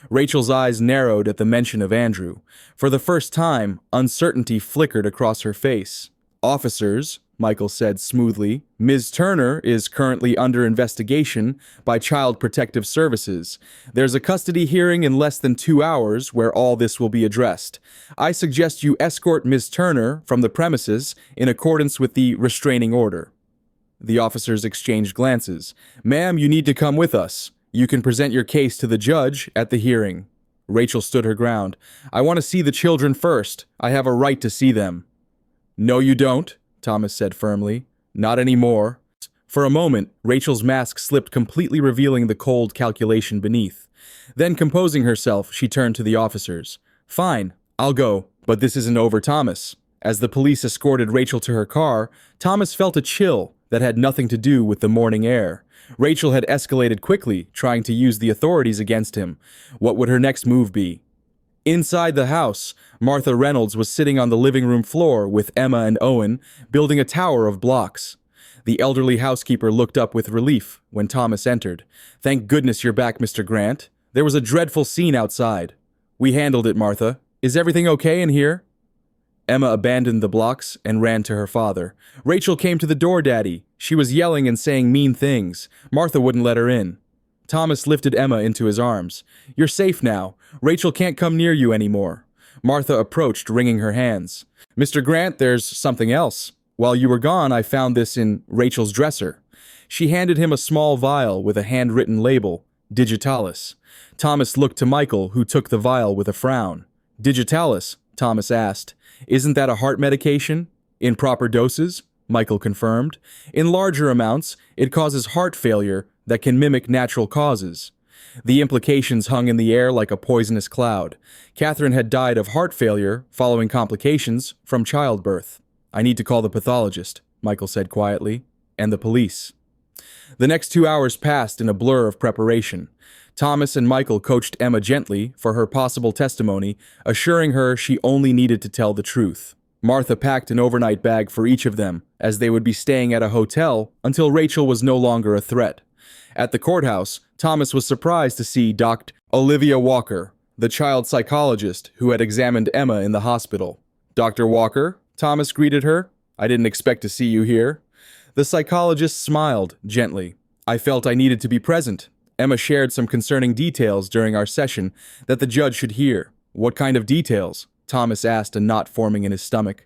Rachel's eyes narrowed at the mention of Andrew. For the first time, uncertainty flickered across her face. "Officers," Michael said smoothly, "Ms. Turner is currently under investigation by Child Protective Services. There's a custody hearing in less than 2 hours where all this will be addressed. I suggest you escort Ms. Turner from the premises in accordance with the restraining order." The officers exchanged glances. "Ma'am, you need to come with us. You can present your case to the judge at the hearing." Rachel stood her ground. "I want to see the children first. I have a right to see them." "No, you don't," Thomas said firmly. "Not anymore." For a moment, Rachel's mask slipped, completely revealing the cold calculation beneath. Then, composing herself, she turned to the officers. "Fine, I'll go, but this isn't over, Thomas." As the police escorted Rachel to her car, Thomas felt a chill that had nothing to do with the morning air. Rachel had escalated quickly, trying to use the authorities against him. What would her next move be? Inside the house, Martha Reynolds was sitting on the living room floor with Emma and Owen, building a tower of blocks. The elderly housekeeper looked up with relief when Thomas entered. "Thank goodness you're back, Mr. Grant. There was a dreadful scene outside." "We handled it, Martha. Is everything okay in here?" Emma abandoned the blocks and ran to her father. "Rachel came to the door, Daddy. She was yelling and saying mean things. Martha wouldn't let her in." Thomas lifted Emma into his arms. "You're safe now. Rachel can't come near you anymore." Martha approached, wringing her hands. "Mr. Grant, there's something else. While you were gone, I found this in Rachel's dresser." She handed him a small vial with a handwritten label, Digitalis. Thomas looked to Michael, who took the vial with a frown. "Digitalis?" Thomas asked. "Isn't that a heart medication?" "In proper doses," Michael confirmed. "In larger amounts, it causes heart failure that can mimic natural causes." The implications hung in the air like a poisonous cloud. Catherine had died of heart failure following complications from childbirth. "I need to call the pathologist," Michael said quietly, "and the police." The next 2 hours passed in a blur of preparation. Thomas and Michael coached Emma gently for her possible testimony, assuring her she only needed to tell the truth. Martha packed an overnight bag for each of them, as they would be staying at a hotel until Rachel was no longer a threat. At the courthouse, Thomas was surprised to see Dr. Olivia Walker, the child psychologist who had examined Emma in the hospital. "Dr. Walker," Thomas greeted her. "I didn't expect to see you here." The psychologist smiled gently. "I felt I needed to be present." Emma shared some concerning details during our session that the judge should hear. "What kind of details?" Thomas asked, a knot forming in his stomach.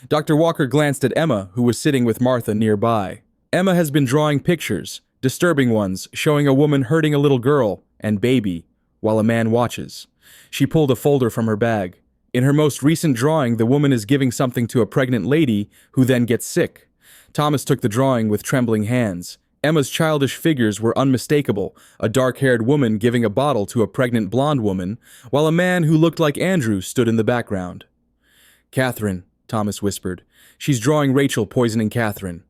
Dr. Walker glanced at Emma, who was sitting with Martha nearby. "Emma has been drawing pictures, disturbing ones, showing a woman hurting a little girl and baby while a man watches. She pulled a folder from her bag. In her most recent drawing, the woman is giving something to a pregnant lady who then gets sick. Thomas took the drawing with trembling hands. Emma's childish figures were unmistakable, a dark-haired woman giving a bottle to a pregnant blonde woman, while a man who looked like Andrew stood in the background. "Catherine," Thomas whispered. "She's drawing Rachel poisoning Catherine."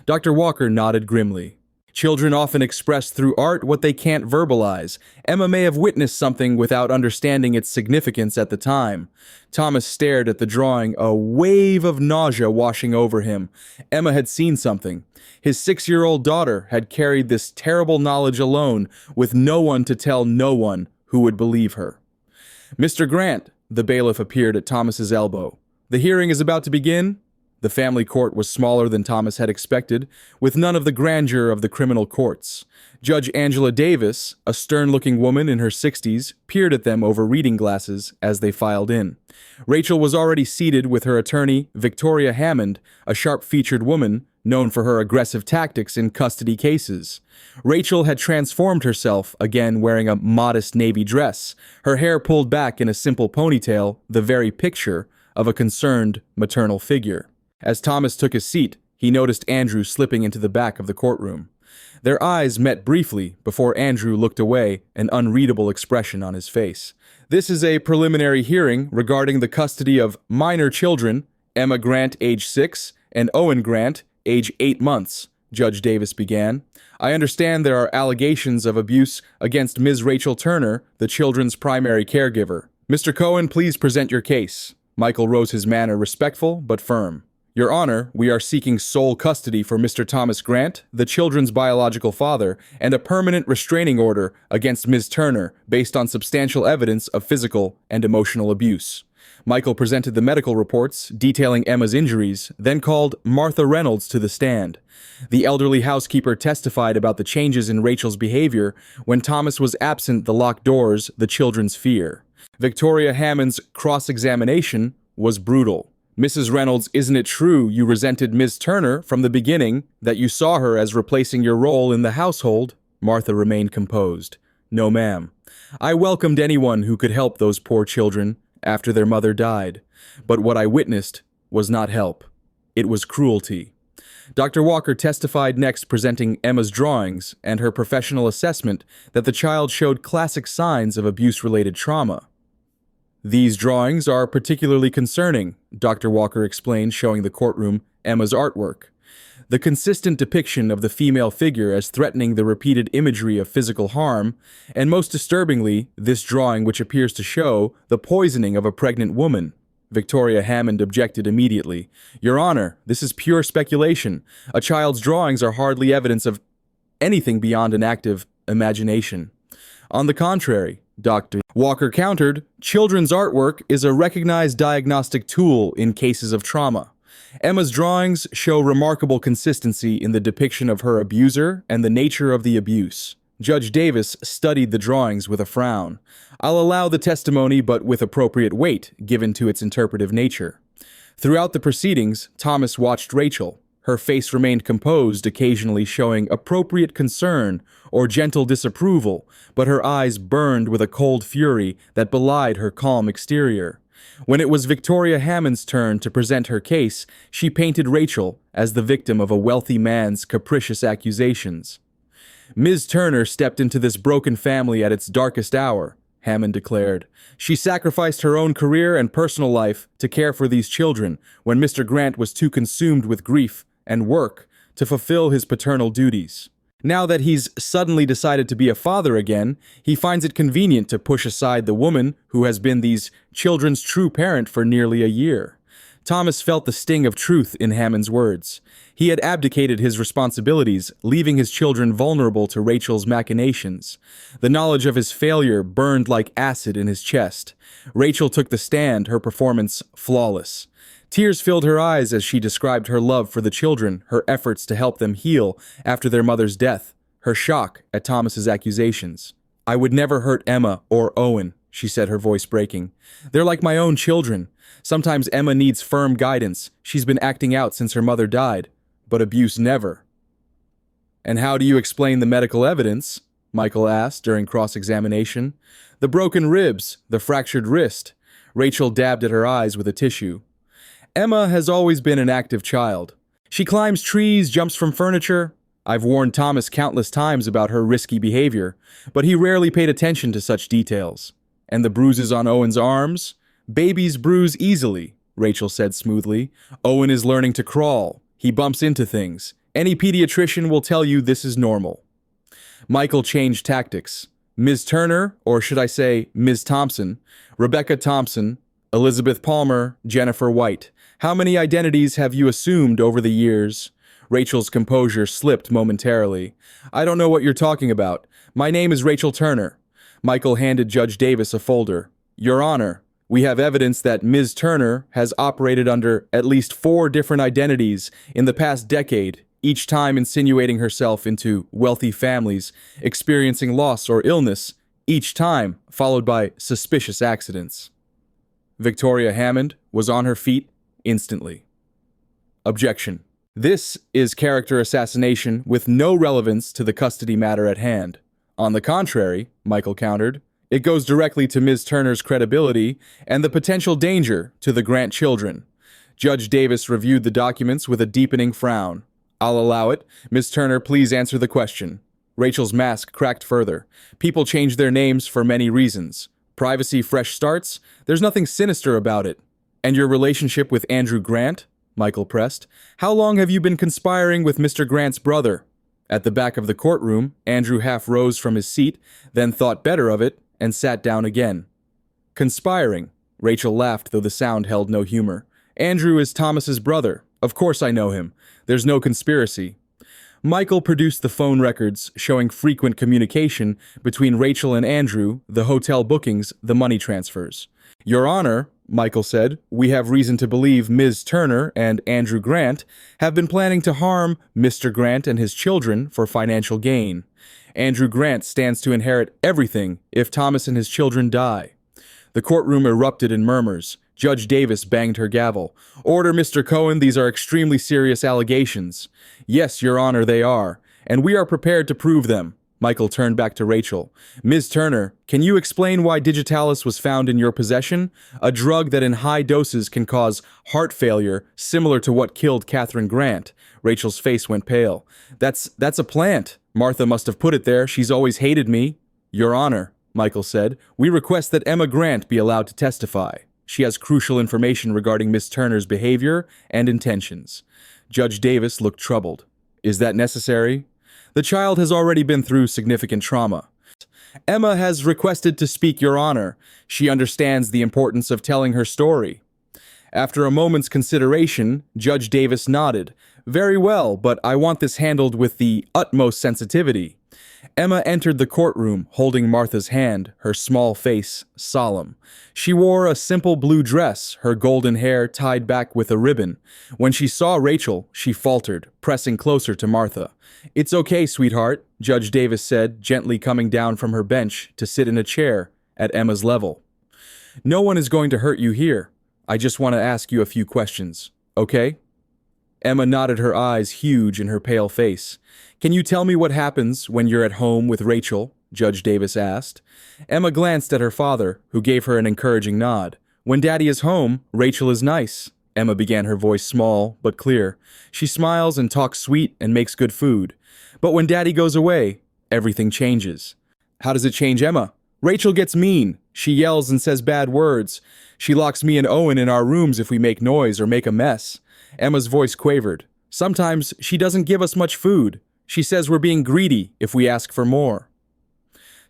Dr. Walker nodded grimly. Children often express through art what they can't verbalize. Emma may have witnessed something without understanding its significance at the time. Thomas stared at the drawing, a wave of nausea washing over him. Emma had seen something. His 6-year-old daughter had carried this terrible knowledge alone, with no one to tell no one who would believe her. "Mr. Grant," the bailiff appeared at Thomas's elbow. "The hearing is about to begin." The family court was smaller than Thomas had expected, with none of the grandeur of the criminal courts. Judge Angela Davis, a stern-looking woman in her 60s, peered at them over reading glasses as they filed in. Rachel was already seated with her attorney, Victoria Hammond, a sharp-featured woman known for her aggressive tactics in custody cases. Rachel had transformed herself, again wearing a modest navy dress, her hair pulled back in a simple ponytail, the very picture of a concerned maternal figure. As Thomas took his seat, he noticed Andrew slipping into the back of the courtroom. Their eyes met briefly before Andrew looked away, an unreadable expression on his face. "This is a preliminary hearing regarding the custody of minor children, Emma Grant, age 6, and Owen Grant, age 8 months, Judge Davis began. "I understand there are allegations of abuse against Ms. Rachel Turner, the children's primary caregiver. Mr. Cohen, please present your case." Michael rose, his manner respectful but firm. "Your Honor, we are seeking sole custody for Mr. Thomas Grant, the children's biological father, and a permanent restraining order against Ms. Turner based on substantial evidence of physical and emotional abuse." Michael presented the medical reports detailing Emma's injuries, then called Martha Reynolds to the stand. The elderly housekeeper testified about the changes in Rachel's behavior when Thomas was absent, the locked doors, the children's fear. Victoria Hammond's cross-examination was brutal. "Mrs. Reynolds, isn't it true you resented Ms. Turner from the beginning, that you saw her as replacing your role in the household?" Martha remained composed. "No, ma'am. I welcomed anyone who could help those poor children after their mother died. But what I witnessed was not help. It was cruelty." Dr. Walker testified next, presenting Emma's drawings and her professional assessment that the child showed classic signs of abuse-related trauma. "These drawings are particularly concerning," Dr. Walker explained, showing the courtroom Emma's artwork. "The consistent depiction of the female figure as threatening the repeated imagery of physical harm, and most disturbingly, this drawing which appears to show the poisoning of a pregnant woman." Victoria Hammond objected immediately. "Your Honor, this is pure speculation. A child's drawings are hardly evidence of anything beyond an active imagination." "On the contrary," Dr. Walker countered, "children's artwork is a recognized diagnostic tool in cases of trauma. Emma's drawings show remarkable consistency in the depiction of her abuser and the nature of the abuse." Judge Davis studied the drawings with a frown. "I'll allow the testimony, but with appropriate weight given to its interpretive nature." Throughout the proceedings, Thomas watched Rachel. Her face remained composed, occasionally showing appropriate concern or gentle disapproval, but her eyes burned with a cold fury that belied her calm exterior. When it was Victoria Hammond's turn to present her case, she painted Rachel as the victim of a wealthy man's capricious accusations. "Ms. Turner stepped into this broken family at its darkest hour," Hammond declared. "She sacrificed her own career and personal life to care for these children when Mr. Grant was too consumed with grief and work to fulfill his paternal duties. Now that he's suddenly decided to be a father again, he finds it convenient to push aside the woman who has been these children's true parent for nearly a year." Thomas felt the sting of truth in Hammond's words. He had abdicated his responsibilities, leaving his children vulnerable to Rachel's machinations. The knowledge of his failure burned like acid in his chest. Rachel took the stand, her performance flawless. Tears filled her eyes as she described her love for the children, her efforts to help them heal after their mother's death, her shock at Thomas's accusations. "I would never hurt Emma or Owen," she said, her voice breaking. "They're like my own children. Sometimes Emma needs firm guidance. She's been acting out since her mother died, but abuse never." "And how do you explain the medical evidence?" Michael asked during cross-examination. The broken ribs, the fractured wrist. Rachel dabbed at her eyes with a tissue. Emma has always been an active child. She climbs trees, jumps from furniture. I've warned Thomas countless times about her risky behavior, but he rarely paid attention to such details. And the bruises on Owen's arms? Babies bruise easily, Rachel said smoothly. Owen is learning to crawl. He bumps into things. Any pediatrician will tell you this is normal. Michael changed tactics. Ms. Turner, or should I say Ms. Thompson, Rebecca Thompson, Elizabeth Palmer, Jennifer White. How many identities have you assumed over the years? Rachel's composure slipped momentarily. I don't know what you're talking about. My name is Rachel Turner. Michael handed Judge Davis a folder. Your Honor, we have evidence that Ms. Turner has operated under at least 4 different identities in the past decade, each time insinuating herself into wealthy families, experiencing loss or illness, each time followed by suspicious accidents. Victoria Hammond was on her feet instantly. Objection. This is character assassination with no relevance to the custody matter at hand. On the contrary, Michael countered, it goes directly to Ms. Turner's credibility and the potential danger to the Grant children. Judge Davis reviewed the documents with a deepening frown. I'll allow it. Ms. Turner, please answer the question. Rachel's mask cracked further. People change their names for many reasons. Privacy, fresh starts. There's nothing sinister about it. And your relationship with Andrew Grant? Michael pressed. How long have you been conspiring with Mr. Grant's brother? At the back of the courtroom, Andrew half rose from his seat, then thought better of it, and sat down again. Conspiring. Rachel laughed, though the sound held no humor. Andrew is Thomas's brother. Of course I know him. There's no conspiracy. Michael produced the phone records showing frequent communication between Rachel and Andrew, the hotel bookings, the money transfers. Your Honor, Michael said, we have reason to believe Ms. Turner and Andrew Grant have been planning to harm Mr. Grant and his children for financial gain. Andrew Grant stands to inherit everything if Thomas and his children die. The courtroom erupted in murmurs. Judge Davis banged her gavel. Order, Mr. Cohen, these are extremely serious allegations. Yes, Your Honor, they are, and we are prepared to prove them. Michael turned back to Rachel. Ms. Turner, can you explain why digitalis was found in your possession? A drug that in high doses can cause heart failure, similar to what killed Catherine Grant. Rachel's face went pale. That's a plant. Martha must have put it there. She's always hated me. Your Honor, Michael said, we request that Emma Grant be allowed to testify. She has crucial information regarding Miss Turner's behavior and intentions. Judge Davis looked troubled. Is that necessary? The child has already been through significant trauma. Emma has requested to speak, Your Honor. She understands the importance of telling her story. After a moment's consideration, Judge Davis nodded. Very well, but I want this handled with the utmost sensitivity. Emma entered the courtroom, holding Martha's hand, her small face solemn. She wore a simple blue dress, her golden hair tied back with a ribbon. When she saw Rachel, she faltered, pressing closer to Martha. It's okay, sweetheart, Judge Davis said, gently coming down from her bench to sit in a chair at Emma's level. No one is going to hurt you here. I just want to ask you a few questions, okay? Emma nodded, her eyes huge in her pale face. Can you tell me what happens when you're at home with Rachel? Judge Davis asked. Emma glanced at her father, who gave her an encouraging nod. When Daddy is home, Rachel is nice. Emma began, her voice small but clear. She smiles and talks sweet and makes good food. But when Daddy goes away, everything changes. How does it change, Emma? Rachel gets mean. She yells and says bad words. She locks me and Owen in our rooms if we make noise or make a mess. Emma's voice quavered. Sometimes she doesn't give us much food. She says we're being greedy if we ask for more.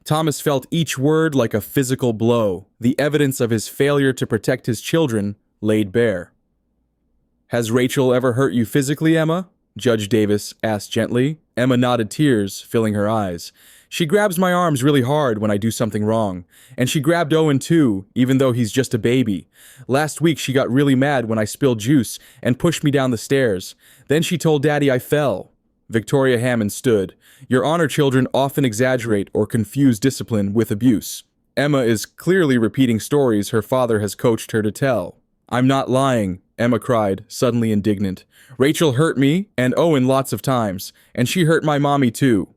Thomas felt each word like a physical blow, the evidence of his failure to protect his children laid bare. Has Rachel ever hurt you physically, Emma? Judge Davis asked gently. Emma nodded, tears filling her eyes. She grabs my arms really hard when I do something wrong. And she grabbed Owen too, even though he's just a baby. Last week she got really mad when I spilled juice and pushed me down the stairs. Then she told Daddy I fell. Victoria Hammond stood. Your Honor, children often exaggerate or confuse discipline with abuse. Emma is clearly repeating stories her father has coached her to tell. I'm not lying, Emma cried, suddenly indignant. Rachel hurt me and Owen lots of times, and she hurt my mommy too.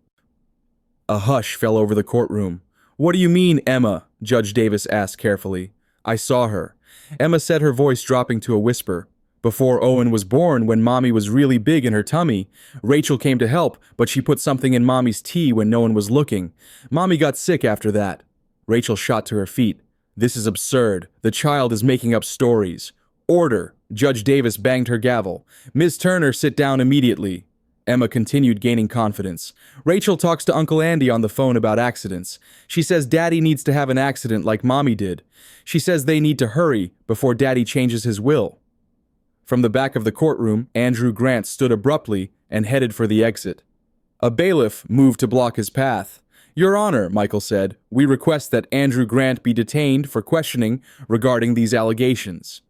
A hush fell over the courtroom. "What do you mean, Emma?" Judge Davis asked carefully. "I saw her," Emma said, her voice dropping to a whisper. "Before Owen was born, when Mommy was really big in her tummy, Rachel came to help, but she put something in Mommy's tea when no one was looking. Mommy got sick after that." Rachel shot to her feet. "This is absurd. The child is making up stories." "Order!" Judge Davis banged her gavel. "Ms. Turner, sit down immediately." Emma continued gaining confidence. "Rachel talks to Uncle Andy on the phone about accidents. She says Daddy needs to have an accident like Mommy did. She says they need to hurry before Daddy changes his will." From the back of the courtroom, Andrew Grant stood abruptly and headed for the exit. A bailiff moved to block his path. "Your Honor," Michael said, "we request that Andrew Grant be detained for questioning regarding these allegations."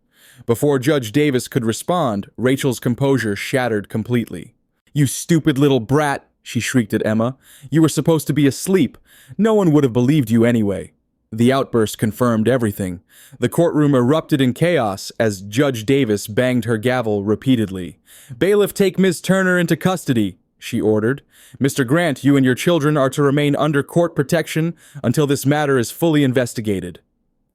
Before Judge Davis could respond, Rachel's composure shattered completely. "You stupid little brat," she shrieked at Emma. "You were supposed to be asleep. No one would have believed you anyway." The outburst confirmed everything. The courtroom erupted in chaos as Judge Davis banged her gavel repeatedly. "Bailiff, take Ms. Turner into custody," she ordered. "Mr. Grant, you and your children are to remain under court protection until this matter is fully investigated."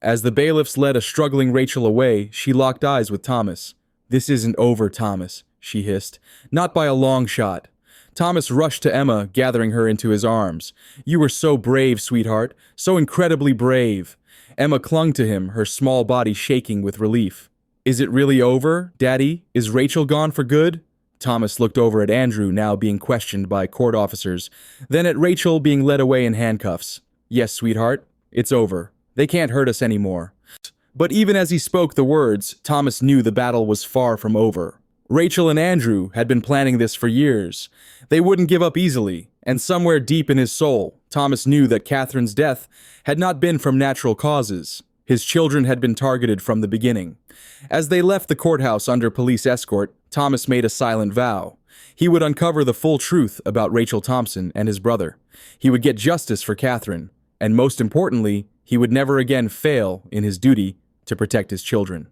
As the bailiffs led a struggling Rachel away, she locked eyes with Thomas. "This isn't over, Thomas," she hissed. "Not by a long shot." Thomas rushed to Emma, gathering her into his arms. "You were so brave, sweetheart. So incredibly brave." Emma clung to him, her small body shaking with relief. "Is it really over, Daddy? Is Rachel gone for good?" Thomas looked over at Andrew, now being questioned by court officers, then at Rachel being led away in handcuffs. "Yes, sweetheart. It's over. They can't hurt us anymore." But even as he spoke the words, Thomas knew the battle was far from over. Rachel and Andrew had been planning this for years. They wouldn't give up easily, and somewhere deep in his soul, Thomas knew that Catherine's death had not been from natural causes. His children had been targeted from the beginning. As they left the courthouse under police escort, Thomas made a silent vow. He would uncover the full truth about Rachel Thompson and his brother. He would get justice for Catherine, and most importantly, he would never again fail in his duty to protect his children.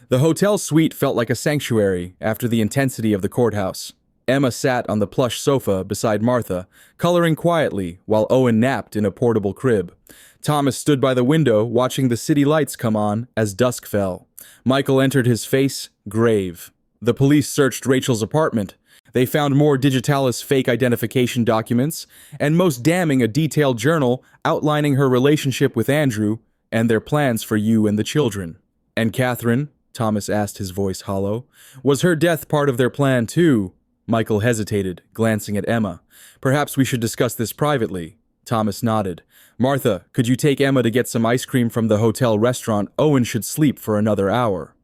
The hotel suite felt like a sanctuary after the intensity of the courthouse. Emma sat on the plush sofa beside Martha, coloring quietly while Owen napped in a portable crib. Thomas stood by the window watching the city lights come on as dusk fell. Michael entered, his face grave. The police searched Rachel's apartment. They found more digitalis fake identification documents, and most damning, a detailed journal outlining her relationship with Andrew and their plans for you and the children. "And Catherine?" Thomas asked, his voice hollow. "Was her death part of their plan too?" Michael hesitated, glancing at Emma. "Perhaps we should discuss this privately." Thomas nodded. "Martha, could you take Emma to get some ice cream from the hotel restaurant? Owen should sleep for another hour."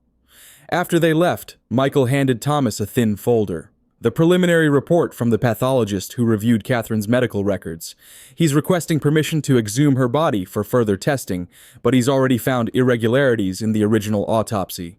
After they left, Michael handed Thomas a thin folder. The preliminary report from the pathologist who reviewed Catherine's medical records. He's requesting permission to exhume her body for further testing, but he's already found irregularities in the original autopsy.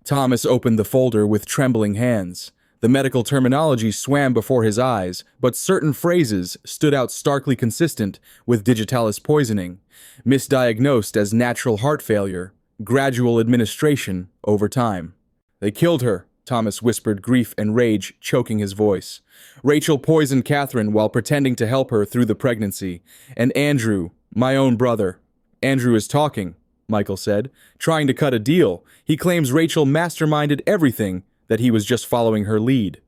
Thomas opened the folder with trembling hands. The medical terminology swam before his eyes, but certain phrases stood out starkly consistent with digitalis poisoning, misdiagnosed as natural heart failure, gradual administration over time. "They killed her," Thomas whispered, grief and rage choking his voice. "Rachel poisoned Catherine while pretending to help her through the pregnancy. And Andrew, my own brother." "Andrew is talking," Michael said, "trying to cut a deal. He claims Rachel masterminded everything, that he was just following her lead."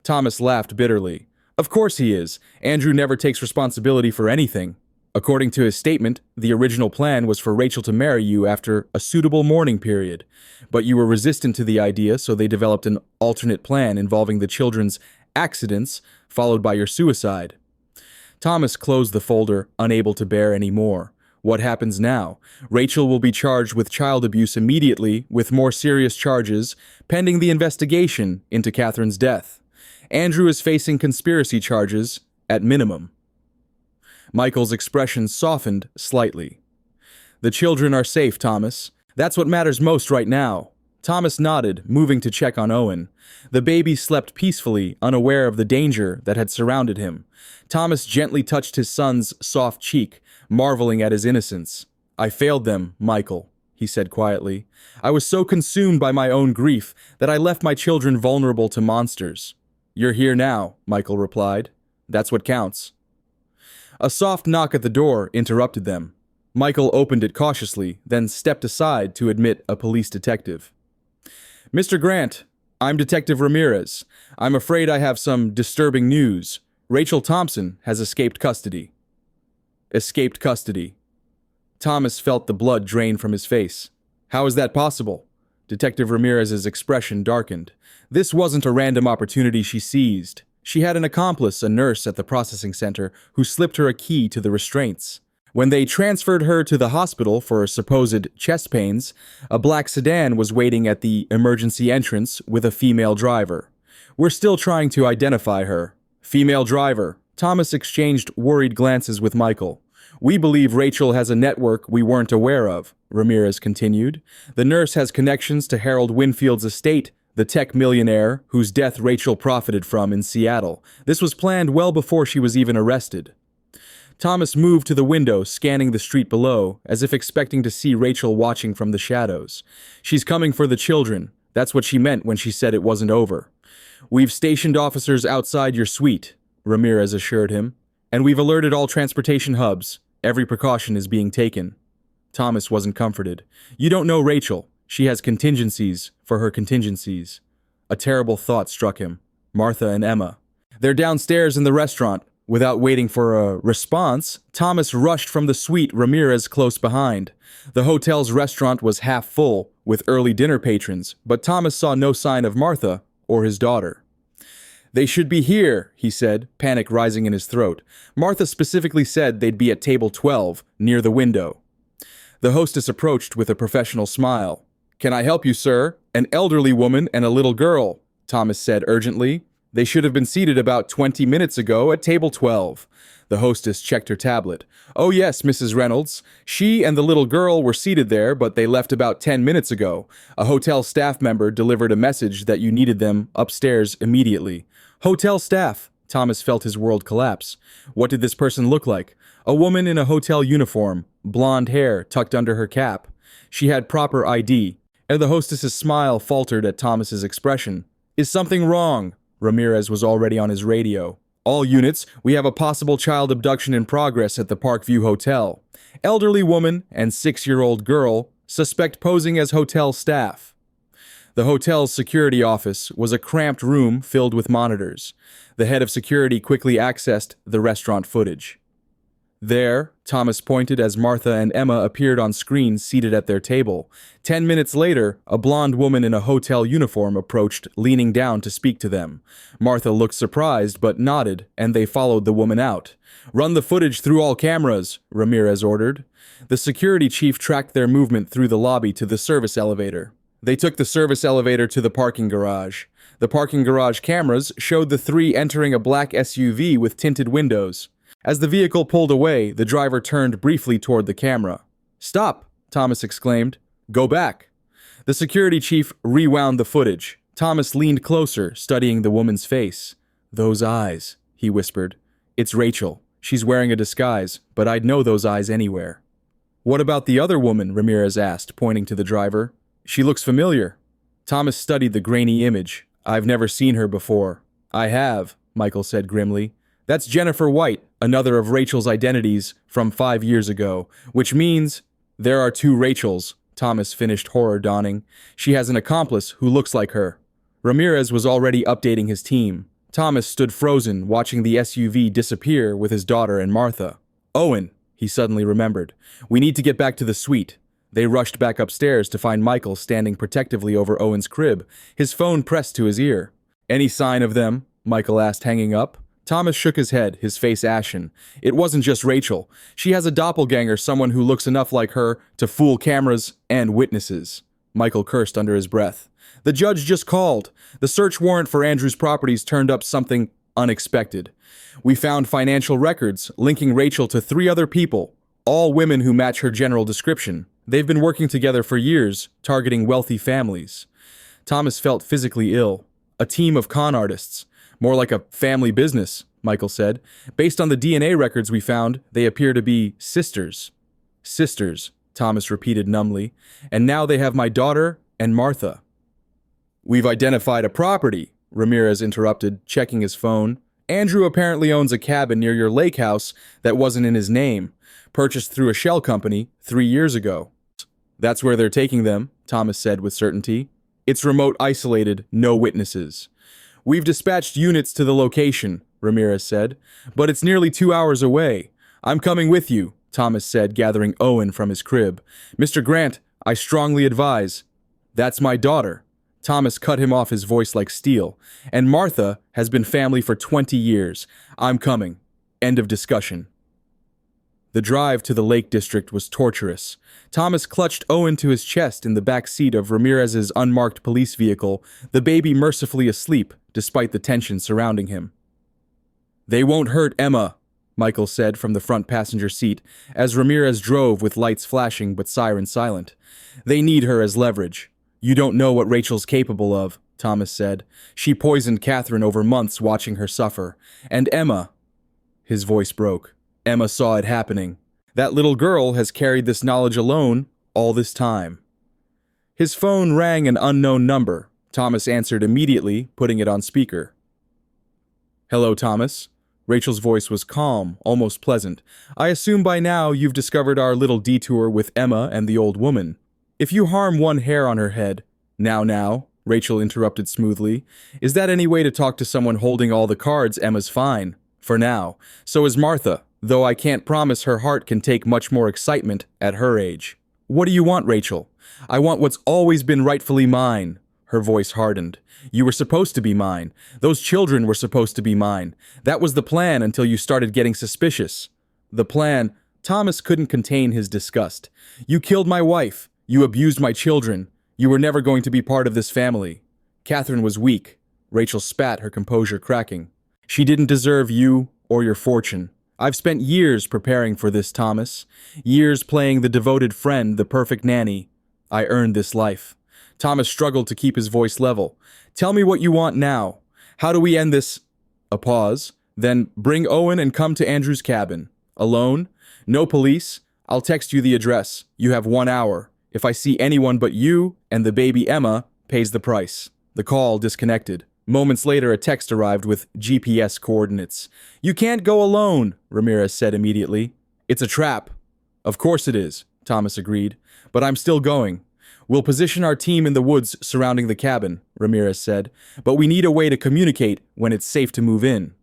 Thomas laughed bitterly. "Of course he is. Andrew never takes responsibility for anything. According to his statement, the original plan was for Rachel to marry you after a suitable mourning period. But you were resistant to the idea, so they developed an alternate plan involving the children's accidents, followed by your suicide." Thomas closed the folder, unable to bear any more. What happens now? Rachel will be charged with child abuse immediately, with more serious charges, pending the investigation into Catherine's death. Andrew is facing conspiracy charges, at minimum. Michael's expression softened slightly. "The children are safe, Thomas. That's what matters most right now." Thomas nodded, moving to check on Owen. The baby slept peacefully, unaware of the danger that had surrounded him. Thomas gently touched his son's soft cheek, marveling at his innocence. "I failed them, Michael," he said quietly. "I was so consumed by my own grief that I left my children vulnerable to monsters." "You're here now," Michael replied. "That's what counts." A soft knock at the door interrupted them. Michael opened it cautiously, then stepped aside to admit a police detective. "Mr. Grant, I'm Detective Ramirez. I'm afraid I have some disturbing news. Rachel Thompson has escaped custody." Escaped custody. Thomas felt the blood drain from his face. "How is that possible?" Detective Ramirez's expression darkened. This wasn't a random opportunity she seized. She had an accomplice, a nurse at the processing center, who slipped her a key to the restraints. When they transferred her to the hospital for supposed chest pains, a black sedan was waiting at the emergency entrance with a female driver. "We're still trying to identify her." "Female driver." Thomas exchanged worried glances with Michael. "We believe Rachel has a network we weren't aware of," Ramirez continued. "The nurse has connections to Harold Winfield's estate, the tech millionaire whose death Rachel profited from in Seattle. This was planned well before she was even arrested." Thomas moved to the window, scanning the street below, as if expecting to see Rachel watching from the shadows. "She's coming for the children. That's what she meant when she said it wasn't over." "We've stationed officers outside your suite," Ramirez assured him, "and we've alerted all transportation hubs. Every precaution is being taken." Thomas wasn't comforted. "You don't know Rachel. She has contingencies for her contingencies." A terrible thought struck him. Martha and Emma. "They're downstairs in the restaurant." Without waiting for a response, Thomas rushed from the suite, Ramirez close behind. The hotel's restaurant was half full, with early dinner patrons, but Thomas saw no sign of Martha or his daughter. "They should be here," he said, panic rising in his throat. Martha specifically said they'd be at table 12, near the window. The hostess approached with a professional smile. "Can I help you, sir? An elderly woman and a little girl," Thomas said urgently. "They should have been seated about 20 minutes ago at table 12. The hostess checked her tablet. "Oh yes, Mrs. Reynolds. She and the little girl were seated there, but they left about 10 minutes ago. A hotel staff member delivered a message that you needed them upstairs immediately." Hotel staff. Thomas felt his world collapse. What did this person look like? A woman in a hotel uniform, blonde hair tucked under her cap. She had proper ID, and the hostess's smile faltered at Thomas's expression. "Is something wrong?" Ramirez was already on his radio. "All units, we have a possible child abduction in progress at the Parkview Hotel. Elderly woman and 6-year-old girl, suspect posing as hotel staff." The hotel's security office was a cramped room filled with monitors. The head of security quickly accessed the restaurant footage. There, Thomas pointed as Martha and Emma appeared on screen seated at their table. 10 minutes later, a blonde woman in a hotel uniform approached, leaning down to speak to them. Martha looked surprised but nodded, and they followed the woman out. "Run the footage through all cameras," Ramirez ordered. The security chief tracked their movement through the lobby to the service elevator. They took the service elevator to the parking garage. The parking garage cameras showed the three entering a black SUV with tinted windows. As the vehicle pulled away, the driver turned briefly toward the camera. "Stop!" Thomas exclaimed. "Go back." The security chief rewound the footage. Thomas leaned closer, studying the woman's face. "Those eyes," he whispered. "It's Rachel. She's wearing a disguise, but I'd know those eyes anywhere." "What about the other woman?" Ramirez asked, pointing to the driver. "She looks familiar." Thomas studied the grainy image. "I've never seen her before." "I have," Michael said grimly. "That's Jennifer White, another of Rachel's identities from 5 years ago, which means there are 2 Rachels," Thomas finished, horror dawning. "She has an accomplice who looks like her." Ramirez was already updating his team. Thomas stood frozen, watching the SUV disappear with his daughter and Martha. "Owen," he suddenly remembered. "We need to get back to the suite." They rushed back upstairs to find Michael standing protectively over Owen's crib, his phone pressed to his ear. "Any sign of them?" Michael asked, hanging up. Thomas shook his head, his face ashen. "It wasn't just Rachel. She has a doppelganger, someone who looks enough like her to fool cameras and witnesses." Michael cursed under his breath. "The judge just called. The search warrant for Andrew's properties turned up something unexpected. We found financial records linking Rachel to 3 other people, all women who match her general description. They've been working together for years, targeting wealthy families." Thomas felt physically ill. A team of con artists. "More like a family business," Michael said. "Based on the DNA records we found, they appear to be sisters." "Sisters," Thomas repeated numbly. "And now they have my daughter and Martha." "We've identified a property," Ramirez interrupted, checking his phone. Andrew apparently owns a cabin near your lake house that wasn't in his name, purchased through a shell company 3 years ago. That's where they're taking them, Thomas said with certainty. It's remote isolated, no witnesses. We've dispatched units to the location, Ramirez said, but it's nearly 2 hours away. I'm coming with you, Thomas said, gathering Owen from his crib. Mr. Grant, I strongly advise. That's my daughter. Thomas cut him off, his voice like steel. And Martha has been family for 20 years. I'm coming. End of discussion. The drive to the Lake District was torturous. Thomas clutched Owen to his chest in the back seat of Ramirez's unmarked police vehicle, the baby mercifully asleep despite the tension surrounding him. They won't hurt Emma, Michael said from the front passenger seat as Ramirez drove with lights flashing but siren silent. They need her as leverage. You don't know what Rachel's capable of, Thomas said. She poisoned Catherine over months watching her suffer. And Emma... His voice broke. Emma saw it happening. That little girl has carried this knowledge alone all this time. His phone rang an unknown number. Thomas answered immediately, putting it on speaker. Hello, Thomas. Rachel's voice was calm, almost pleasant. I assume by now you've discovered our little detour with Emma and the old woman. If you harm one hair on her head... Now, Rachel interrupted smoothly. Is that any way to talk to someone holding all the cards? Emma's fine. For now. So is Martha, though I can't promise her heart can take much more excitement at her age. What do you want, Rachel? I want what's always been rightfully mine. Her voice hardened. You were supposed to be mine. Those children were supposed to be mine. That was the plan until you started getting suspicious. The plan... Thomas couldn't contain his disgust. You killed my wife. You abused my children. You were never going to be part of this family. Catherine was weak. Rachel spat, her composure cracking. She didn't deserve you or your fortune. I've spent years preparing for this, Thomas. Years playing the devoted friend, the perfect nanny. I earned this life. Thomas struggled to keep his voice level. Tell me what you want now. How do we end this? A pause. Then bring Owen and come to Andrew's cabin. Alone? No police? I'll text you the address. You have 1 hour. If I see anyone but you and the baby Emma, pays the price. The call disconnected. Moments later, a text arrived with GPS coordinates. You can't go alone, Ramirez said immediately. It's a trap. Of course it is, Thomas agreed. But I'm still going. We'll position our team in the woods surrounding the cabin, Ramirez said. But we need a way to communicate when it's safe to move in.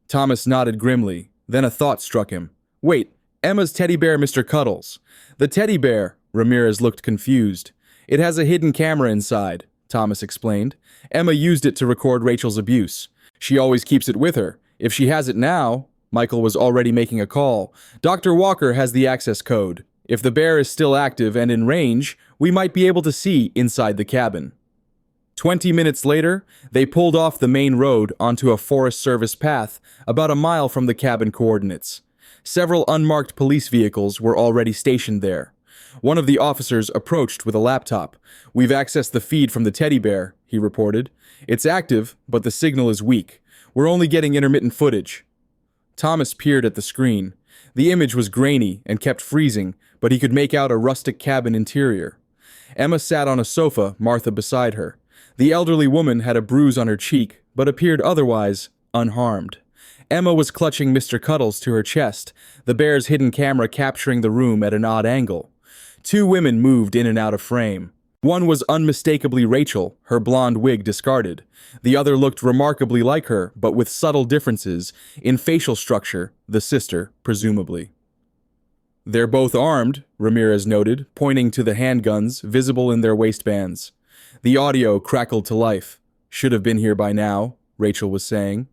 Thomas nodded grimly. Then a thought struck him. Wait, Emma's teddy bear, Mr. Cuddles. The teddy bear, Ramirez looked confused. It has a hidden camera inside, Thomas explained. Emma used it to record Rachel's abuse. She always keeps it with her. If she has it now... Michael was already making a call. Dr. Walker has the access code. If the bear is still active and in range, we might be able to see inside the cabin. 20 minutes later, they pulled off the main road onto a Forest Service path about a mile from the cabin coordinates. Several unmarked police vehicles were already stationed there. One of the officers approached with a laptop. We've accessed the feed from the teddy bear, he reported. It's active, but the signal is weak. We're only getting intermittent footage. Thomas peered at the screen. The image was grainy and kept freezing, but he could make out a rustic cabin interior. Emma sat on a sofa, Martha beside her. The elderly woman had a bruise on her cheek, but appeared otherwise unharmed. Emma was clutching Mr. Cuddles to her chest, the bear's hidden camera capturing the room at an odd angle. Two women moved in and out of frame. One was unmistakably Rachel, her blonde wig discarded. The other looked remarkably like her, but with subtle differences in facial structure, the sister, presumably. They're both armed, Ramirez noted, pointing to the handguns visible in their waistbands. The audio crackled to life. Should have been here by now, Rachel was saying.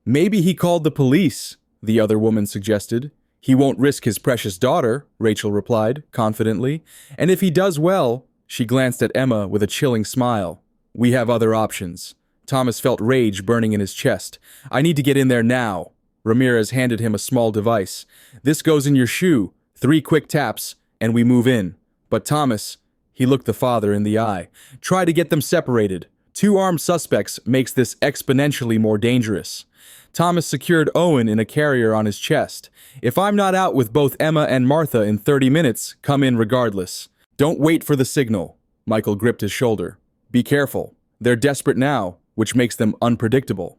Maybe he called the police, the other woman suggested. He won't risk his precious daughter, Rachel replied, confidently. And if he does well... She glanced at Emma with a chilling smile. We have other options. Thomas felt rage burning in his chest. I need to get in there now. Ramirez handed him a small device. This goes in your shoe. 3 quick taps, and we move in. But Thomas, he looked the father in the eye, try to get them separated. 2 armed suspects makes this exponentially more dangerous. Thomas secured Owen in a carrier on his chest. If I'm not out with both Emma and Martha in 30 minutes, come in regardless. Don't wait for the signal. Michael gripped his shoulder. Be careful. They're desperate now, which makes them unpredictable.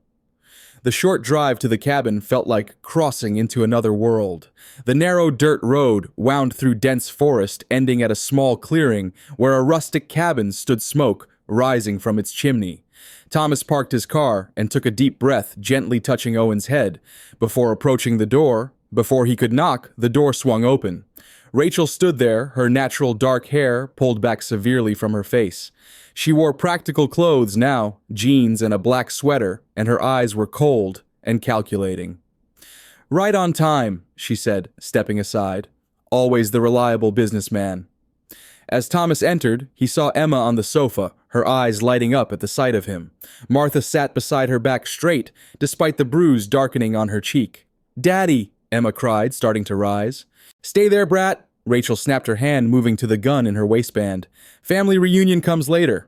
The short drive to the cabin felt like crossing into another world. The narrow dirt road wound through dense forest, ending at a small clearing where a rustic cabin stood smoke rising from its chimney. Thomas parked his car and took a deep breath, gently touching Owen's head. Before approaching the door, before he could knock, the door swung open. Rachel stood there, her natural dark hair pulled back severely from her face. She wore practical clothes now, jeans and a black sweater, and her eyes were cold and calculating. "Right on time," she said, stepping aside. Always the reliable businessman. As Thomas entered, he saw Emma on the sofa, her eyes lighting up at the sight of him. Martha sat beside her, back straight, despite the bruise darkening on her cheek. "Daddy," Emma cried, starting to rise. "Stay there, brat." Rachel snapped her hand, moving to the gun in her waistband. "Family reunion comes later."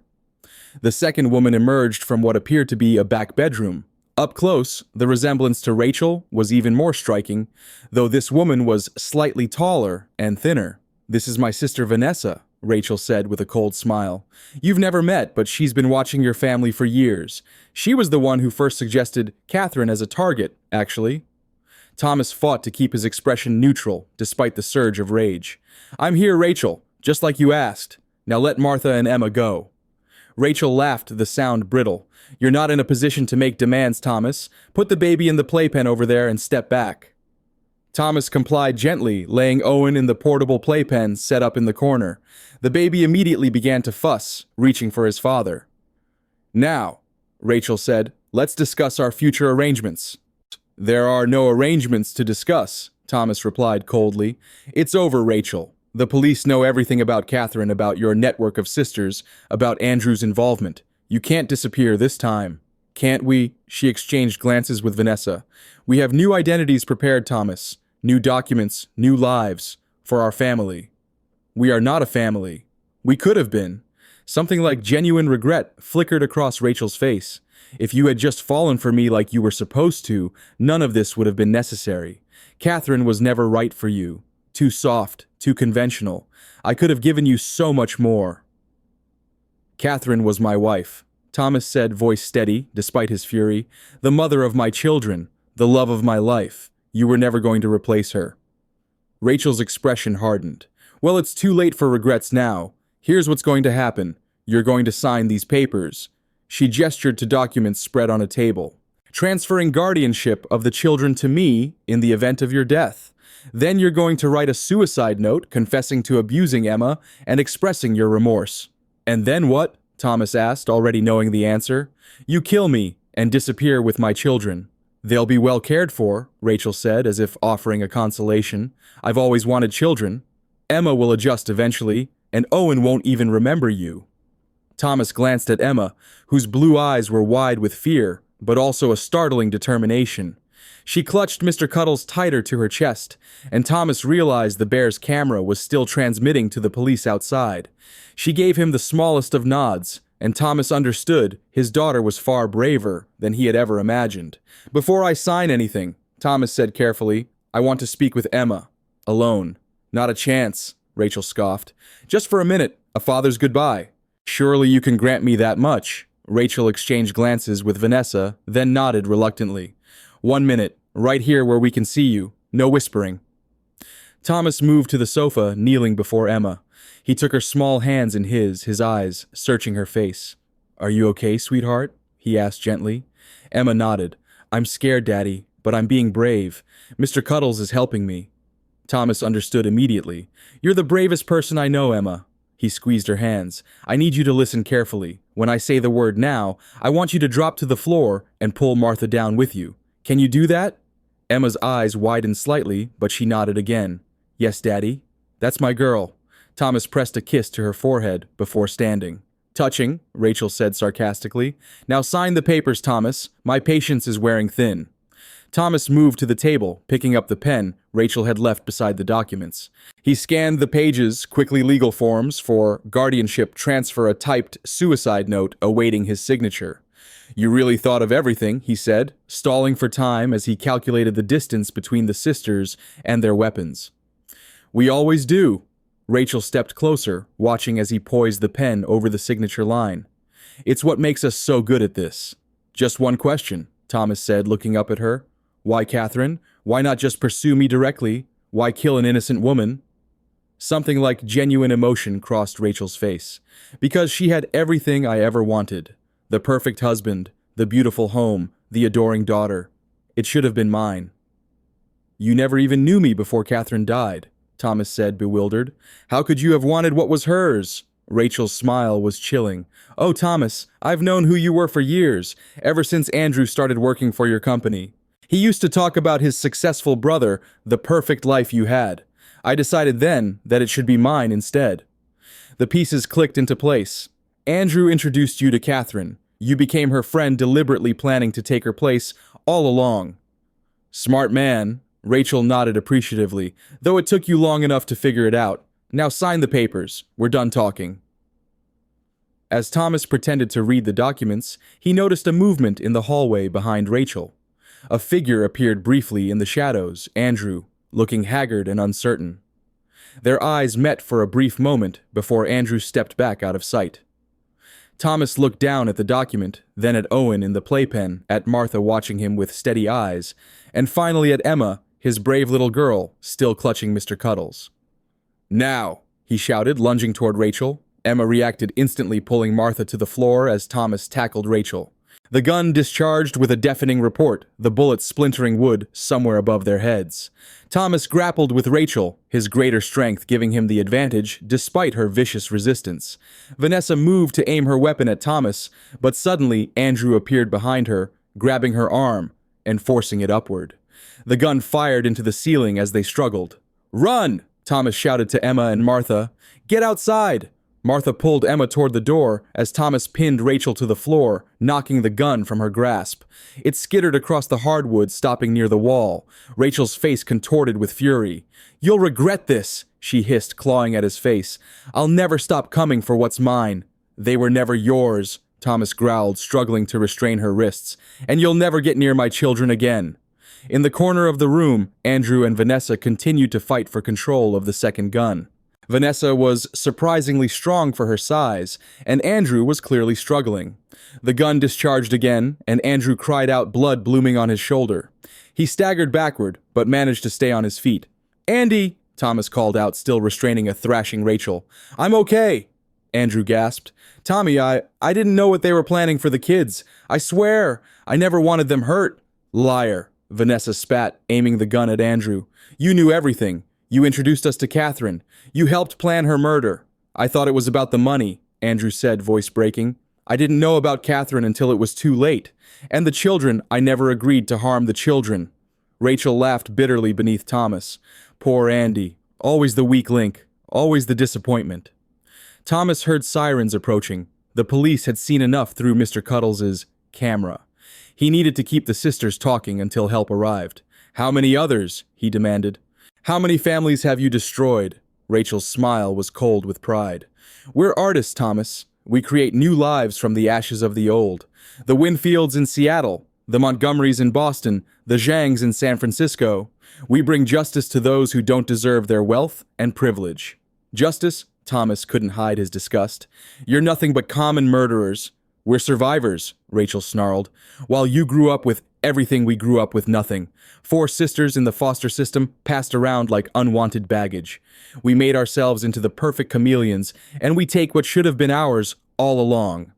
The second woman emerged from what appeared to be a back bedroom. Up close, the resemblance to Rachel was even more striking, though this woman was slightly taller and thinner. "This is my sister Vanessa," Rachel said with a cold smile. "You've never met, but she's been watching your family for years. She was the one who first suggested Catherine as a target, actually." Thomas fought to keep his expression neutral, despite the surge of rage. "I'm here, Rachel, just like you asked. Now let Martha and Emma go." Rachel laughed, the sound brittle. "You're not in a position to make demands, Thomas. Put the baby in the playpen over there and step back." Thomas complied gently, laying Owen in the portable playpen set up in the corner. The baby immediately began to fuss, reaching for his father. "Now," Rachel said, "let's discuss our future arrangements." "There are no arrangements to discuss," Thomas replied coldly. "It's over, Rachel. The police know everything about Catherine, about your network of sisters, about Andrew's involvement. You can't disappear this time." "Can't we?" She exchanged glances with Vanessa. "We have new identities prepared, Thomas. New documents, new lives. For our family." "We are not a family." "We could have been." Something like genuine regret flickered across Rachel's face. "If you had just fallen for me like you were supposed to, none of this would have been necessary. Catherine was never right for you. Too soft, too conventional. I could have given you so much more." "Catherine was my wife," Thomas said, voice steady, despite his fury. "The mother of my children, the love of my life. You were never going to replace her." Rachel's expression hardened. "Well, it's too late for regrets now. Here's what's going to happen. You're going to sign these papers." She gestured to documents spread on a table. "Transferring guardianship of the children to me in the event of your death. Then you're going to write a suicide note confessing to abusing Emma and expressing your remorse." "And then what?" Thomas asked, already knowing the answer. "You kill me and disappear with my children." "They'll be well cared for," Rachel said, as if offering a consolation. "I've always wanted children. Emma will adjust eventually, and Owen won't even remember you." Thomas glanced at Emma, whose blue eyes were wide with fear, but also a startling determination. She clutched Mr. Cuddles tighter to her chest, and Thomas realized the bear's camera was still transmitting to the police outside. She gave him the smallest of nods, and Thomas understood his daughter was far braver than he had ever imagined. "Before I sign anything," Thomas said carefully, "I want to speak with Emma. Alone." "Not a chance," Rachel scoffed. "Just for a minute, a father's goodbye." "Surely you can grant me that much." Rachel exchanged glances with Vanessa, then nodded reluctantly. "1 minute, right here where we can see you. No whispering." Thomas moved to the sofa, kneeling before Emma. He took her small hands in his eyes searching her face. "Are you okay, sweetheart?" he asked gently. Emma nodded. "I'm scared, Daddy, but I'm being brave. Mr. Cuddles is helping me." Thomas understood immediately. "You're the bravest person I know, Emma." He squeezed her hands. "I need you to listen carefully. When I say the word now, I want you to drop to the floor and pull Martha down with you. Can you do that?" Emma's eyes widened slightly, but she nodded again. "Yes, Daddy. That's my girl." Thomas pressed a kiss to her forehead before standing. "Touching," Rachel said sarcastically. "Now sign the papers, Thomas. My patience is wearing thin." Thomas moved to the table, picking up the pen Rachel had left beside the documents. He scanned the pages, quickly legal forms for guardianship transfer, a typed suicide note awaiting his signature. "You really thought of everything," he said, stalling for time as he calculated the distance between the sisters and their weapons. "We always do." Rachel stepped closer, watching as he poised the pen over the signature line. "It's what makes us so good at this." "Just one question," Thomas said, looking up at her. Why, Catherine? Why not just pursue me directly? Why kill an innocent woman? Something like genuine emotion crossed Rachel's face. Because she had everything I ever wanted. The perfect husband, the beautiful home, the adoring daughter. It should have been mine. You never even knew me before Catherine died, Thomas said, bewildered. How could you have wanted what was hers? Rachel's smile was chilling. Oh, Thomas, I've known who you were for years, ever since Andrew started working for your company. He used to talk about his successful brother, the perfect life you had. I decided then that it should be mine instead. The pieces clicked into place. Andrew introduced you to Catherine. You became her friend, deliberately planning to take her place all along. Smart man, Rachel nodded appreciatively, though it took you long enough to figure it out. Now sign the papers. We're done talking. As Thomas pretended to read the documents, he noticed a movement in the hallway behind Rachel. A figure appeared briefly in the shadows, Andrew, looking haggard and uncertain. Their eyes met for a brief moment before Andrew stepped back out of sight. Thomas looked down at the document, then at Owen in the playpen, at Martha watching him with steady eyes, and finally at Emma, his brave little girl, still clutching Mr. Cuddles. Now, he shouted, lunging toward Rachel. Emma reacted instantly, pulling Martha to the floor as Thomas tackled Rachel. The gun discharged with a deafening report, the bullet splintering wood somewhere above their heads. Thomas grappled with Rachel, his greater strength giving him the advantage despite her vicious resistance. Vanessa moved to aim her weapon at Thomas, but suddenly Andrew appeared behind her, grabbing her arm and forcing it upward. The gun fired into the ceiling as they struggled. "Run!" Thomas shouted to Emma and Martha. "Get outside!" Martha pulled Emma toward the door as Thomas pinned Rachel to the floor, knocking the gun from her grasp. It skittered across the hardwood, stopping near the wall. Rachel's face contorted with fury. "You'll regret this," she hissed, clawing at his face. "I'll never stop coming for what's mine." "They were never yours," Thomas growled, struggling to restrain her wrists. "And you'll never get near my children again." In the corner of the room, Andrew and Vanessa continued to fight for control of the second gun. Vanessa was surprisingly strong for her size, and Andrew was clearly struggling. The gun discharged again, and Andrew cried out, blood blooming on his shoulder. He staggered backward, but managed to stay on his feet. "Andy!" Thomas called out, still restraining a thrashing Rachel. "I'm okay!" Andrew gasped. "Tommy, I didn't know what they were planning for the kids. I swear, I never wanted them hurt." "Liar," Vanessa spat, aiming the gun at Andrew. "You knew everything. You introduced us to Catherine. You helped plan her murder." "I thought it was about the money," Andrew said, voice breaking. "I didn't know about Catherine until it was too late. And the children, I never agreed to harm the children." Rachel laughed bitterly beneath Thomas. Poor Andy. Always the weak link. Always the disappointment. Thomas heard sirens approaching. The police had seen enough through Mr. Cuddles' camera. He needed to keep the sisters talking until help arrived. "How many others?" he demanded. "How many families have you destroyed?" Rachel's smile was cold with pride. "We're artists, Thomas. We create new lives from the ashes of the old. The Winfields in Seattle, the Montgomerys in Boston, the Zhangs in San Francisco. We bring justice to those who don't deserve their wealth and privilege." "Justice?" Thomas couldn't hide his disgust. "You're nothing but common murderers." "We're survivors," Rachel snarled. "While you grew up with everything, we grew up with nothing. 4 sisters in the foster system passed around like unwanted baggage. We made ourselves into the perfect chameleons, and we take what should have been ours all along."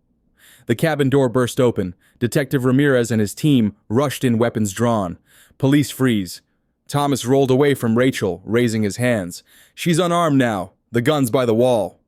The cabin door burst open. Detective Ramirez and his team rushed in, weapons drawn. Police freeze. Thomas rolled away from Rachel, raising his hands. "She's unarmed now. The gun's by the wall."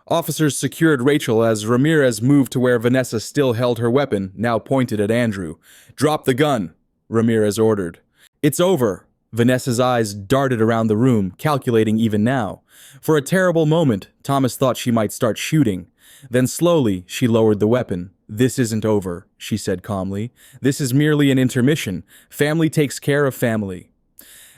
Officers secured Rachel as Ramirez moved to where Vanessa still held her weapon, now pointed at Andrew. "Drop the gun," Ramirez ordered. "It's over." Vanessa's eyes darted around the room, calculating even now. For a terrible moment, Thomas thought she might start shooting. Then slowly, she lowered the weapon. "This isn't over," she said calmly. "This is merely an intermission. Family takes care of family."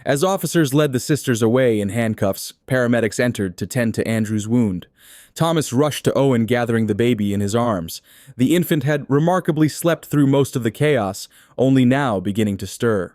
As officers led the sisters away in handcuffs, paramedics entered to tend to Andrew's wound. Thomas rushed to Owen, gathering the baby in his arms. The infant had remarkably slept through most of the chaos, only now beginning to stir.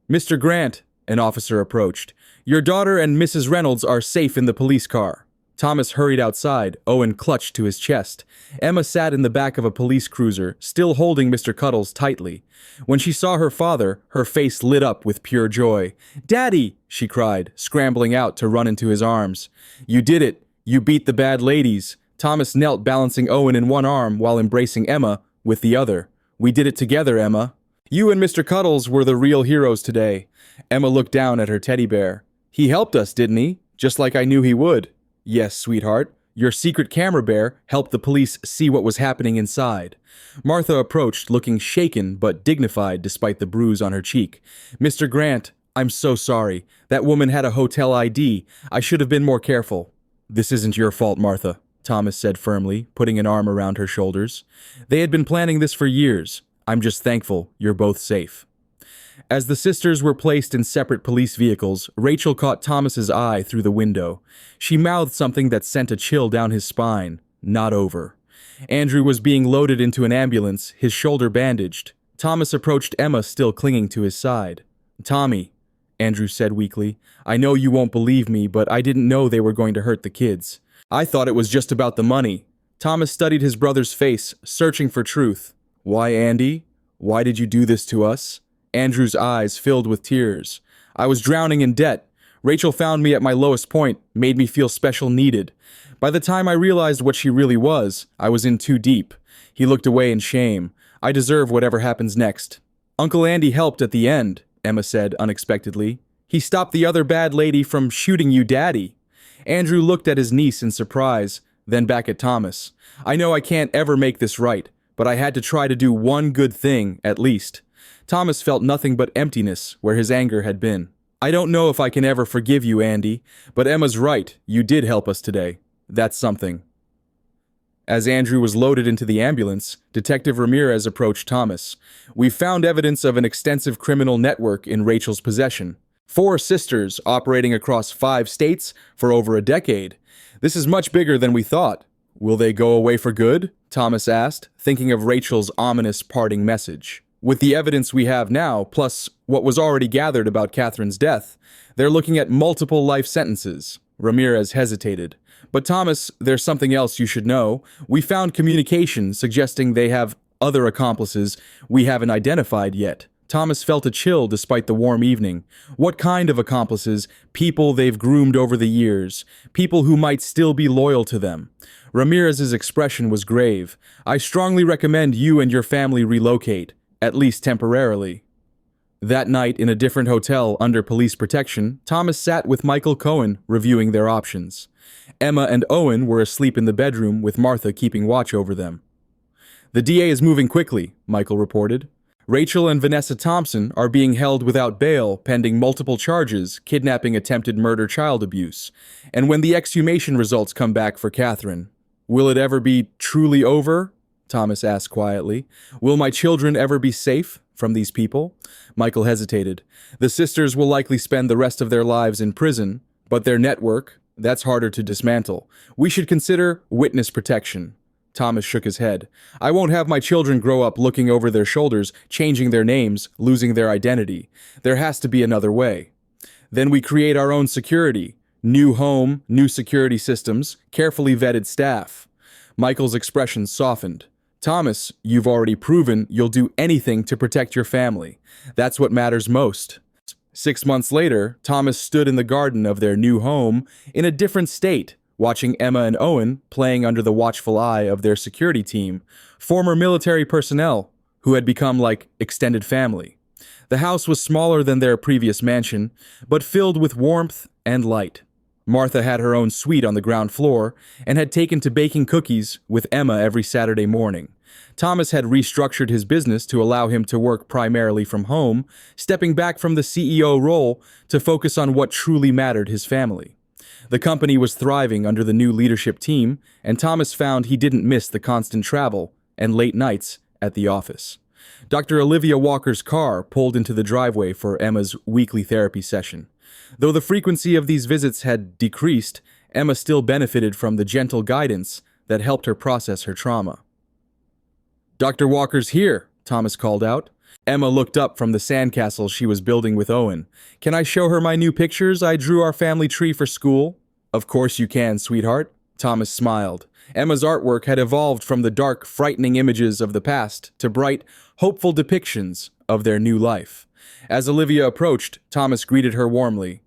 "Mr. Grant," an officer approached. "Your daughter and Mrs. Reynolds are safe in the police car." Thomas hurried outside, Owen clutched to his chest. Emma sat in the back of a police cruiser, still holding Mr. Cuddles tightly. When she saw her father, her face lit up with pure joy. "Daddy!" she cried, scrambling out to run into his arms. "You did it! You beat the bad ladies!" Thomas knelt, balancing Owen in one arm while embracing Emma with the other. "We did it together, Emma. You and Mr. Cuddles were the real heroes today." Emma looked down at her teddy bear. "He helped us, didn't he? Just like I knew he would." "Yes, sweetheart. Your secret camera bear helped the police see what was happening inside." Martha approached, looking shaken but dignified despite the bruise on her cheek. "Mr. Grant, I'm so sorry. That woman had a hotel ID. I should have been more careful." "This isn't your fault, Martha," Thomas said firmly, putting an arm around her shoulders. "They had been planning this for years. I'm just thankful you're both safe." As the sisters were placed in separate police vehicles, Rachel caught Thomas's eye through the window. She mouthed something that sent a chill down his spine. Not over. Andrew was being loaded into an ambulance, his shoulder bandaged. Thomas approached Emma, still clinging to his side. "Tommy," Andrew said weakly, "I know you won't believe me, but I didn't know they were going to hurt the kids. I thought it was just about the money." Thomas studied his brother's face, searching for truth. "Why, Andy? Why did you do this to us?" Andrew's eyes filled with tears. "I was drowning in debt. Rachel found me at my lowest point, made me feel special needed. By the time I realized what she really was, I was in too deep." He looked away in shame. "I deserve whatever happens next." "Uncle Andy helped at the end," Emma said unexpectedly. "He stopped the other bad lady from shooting you, Daddy." Andrew looked at his niece in surprise, then back at Thomas. "I know I can't ever make this right, but I had to try to do one good thing, at least." Thomas felt nothing but emptiness where his anger had been. "I don't know if I can ever forgive you, Andy, but Emma's right. You did help us today. That's something." As Andrew was loaded into the ambulance, Detective Ramirez approached Thomas. "We've found evidence of an extensive criminal network in Rachel's possession. 4 sisters operating across 5 states for over a decade. This is much bigger than we thought." "Will they go away for good?" Thomas asked, thinking of Rachel's ominous parting message. "With the evidence we have now, plus what was already gathered about Catherine's death, they're looking at multiple life sentences." Ramirez hesitated. "But Thomas, there's something else you should know. We found communication suggesting they have other accomplices we haven't identified yet." Thomas felt a chill despite the warm evening. What kind of accomplices? People they've groomed over the years. People who might still be loyal to them. Ramirez's expression was grave. "I strongly recommend you and your family relocate, at least temporarily." That night, in a different hotel under police protection, Thomas sat with Michael Cohen, reviewing their options. Emma and Owen were asleep in the bedroom, with Martha keeping watch over them. "The DA is moving quickly," Michael reported. "Rachel and Vanessa Thompson are being held without bail pending multiple charges, kidnapping, attempted murder, child abuse. And when the exhumation results come back for Catherine, will it ever be truly over?" Thomas asked quietly. "Will my children ever be safe from these people?" Michael hesitated. "The sisters will likely spend the rest of their lives in prison, but their network, that's harder to dismantle. We should consider witness protection." Thomas shook his head. "I won't have my children grow up looking over their shoulders, changing their names, losing their identity. There has to be another way." "Then we create our own security. New home, new security systems, carefully vetted staff." Michael's expression softened. "Thomas, you've already proven you'll do anything to protect your family. That's what matters most." 6 months later, Thomas stood in the garden of their new home in a different state, watching Emma and Owen playing under the watchful eye of their security team, former military personnel who had become like extended family. The house was smaller than their previous mansion, but filled with warmth and light. Martha had her own suite on the ground floor and had taken to baking cookies with Emma every Saturday morning. Thomas had restructured his business to allow him to work primarily from home, stepping back from the CEO role to focus on what truly mattered: his family. The company was thriving under the new leadership team, and Thomas found he didn't miss the constant travel and late nights at the office. Dr. Olivia Walker's car pulled into the driveway for Emma's weekly therapy session. Though the frequency of these visits had decreased, Emma still benefited from the gentle guidance that helped her process her trauma. "Dr. Walker's here," Thomas called out. Emma looked up from the sandcastle she was building with Owen. "Can I show her my new pictures I drew our family tree for school?" Of course you can, sweetheart. Thomas smiled. Emma's artwork had evolved from the dark, frightening images of the past to bright, hopeful depictions of their new life. As Olivia approached, Thomas greeted her warmly.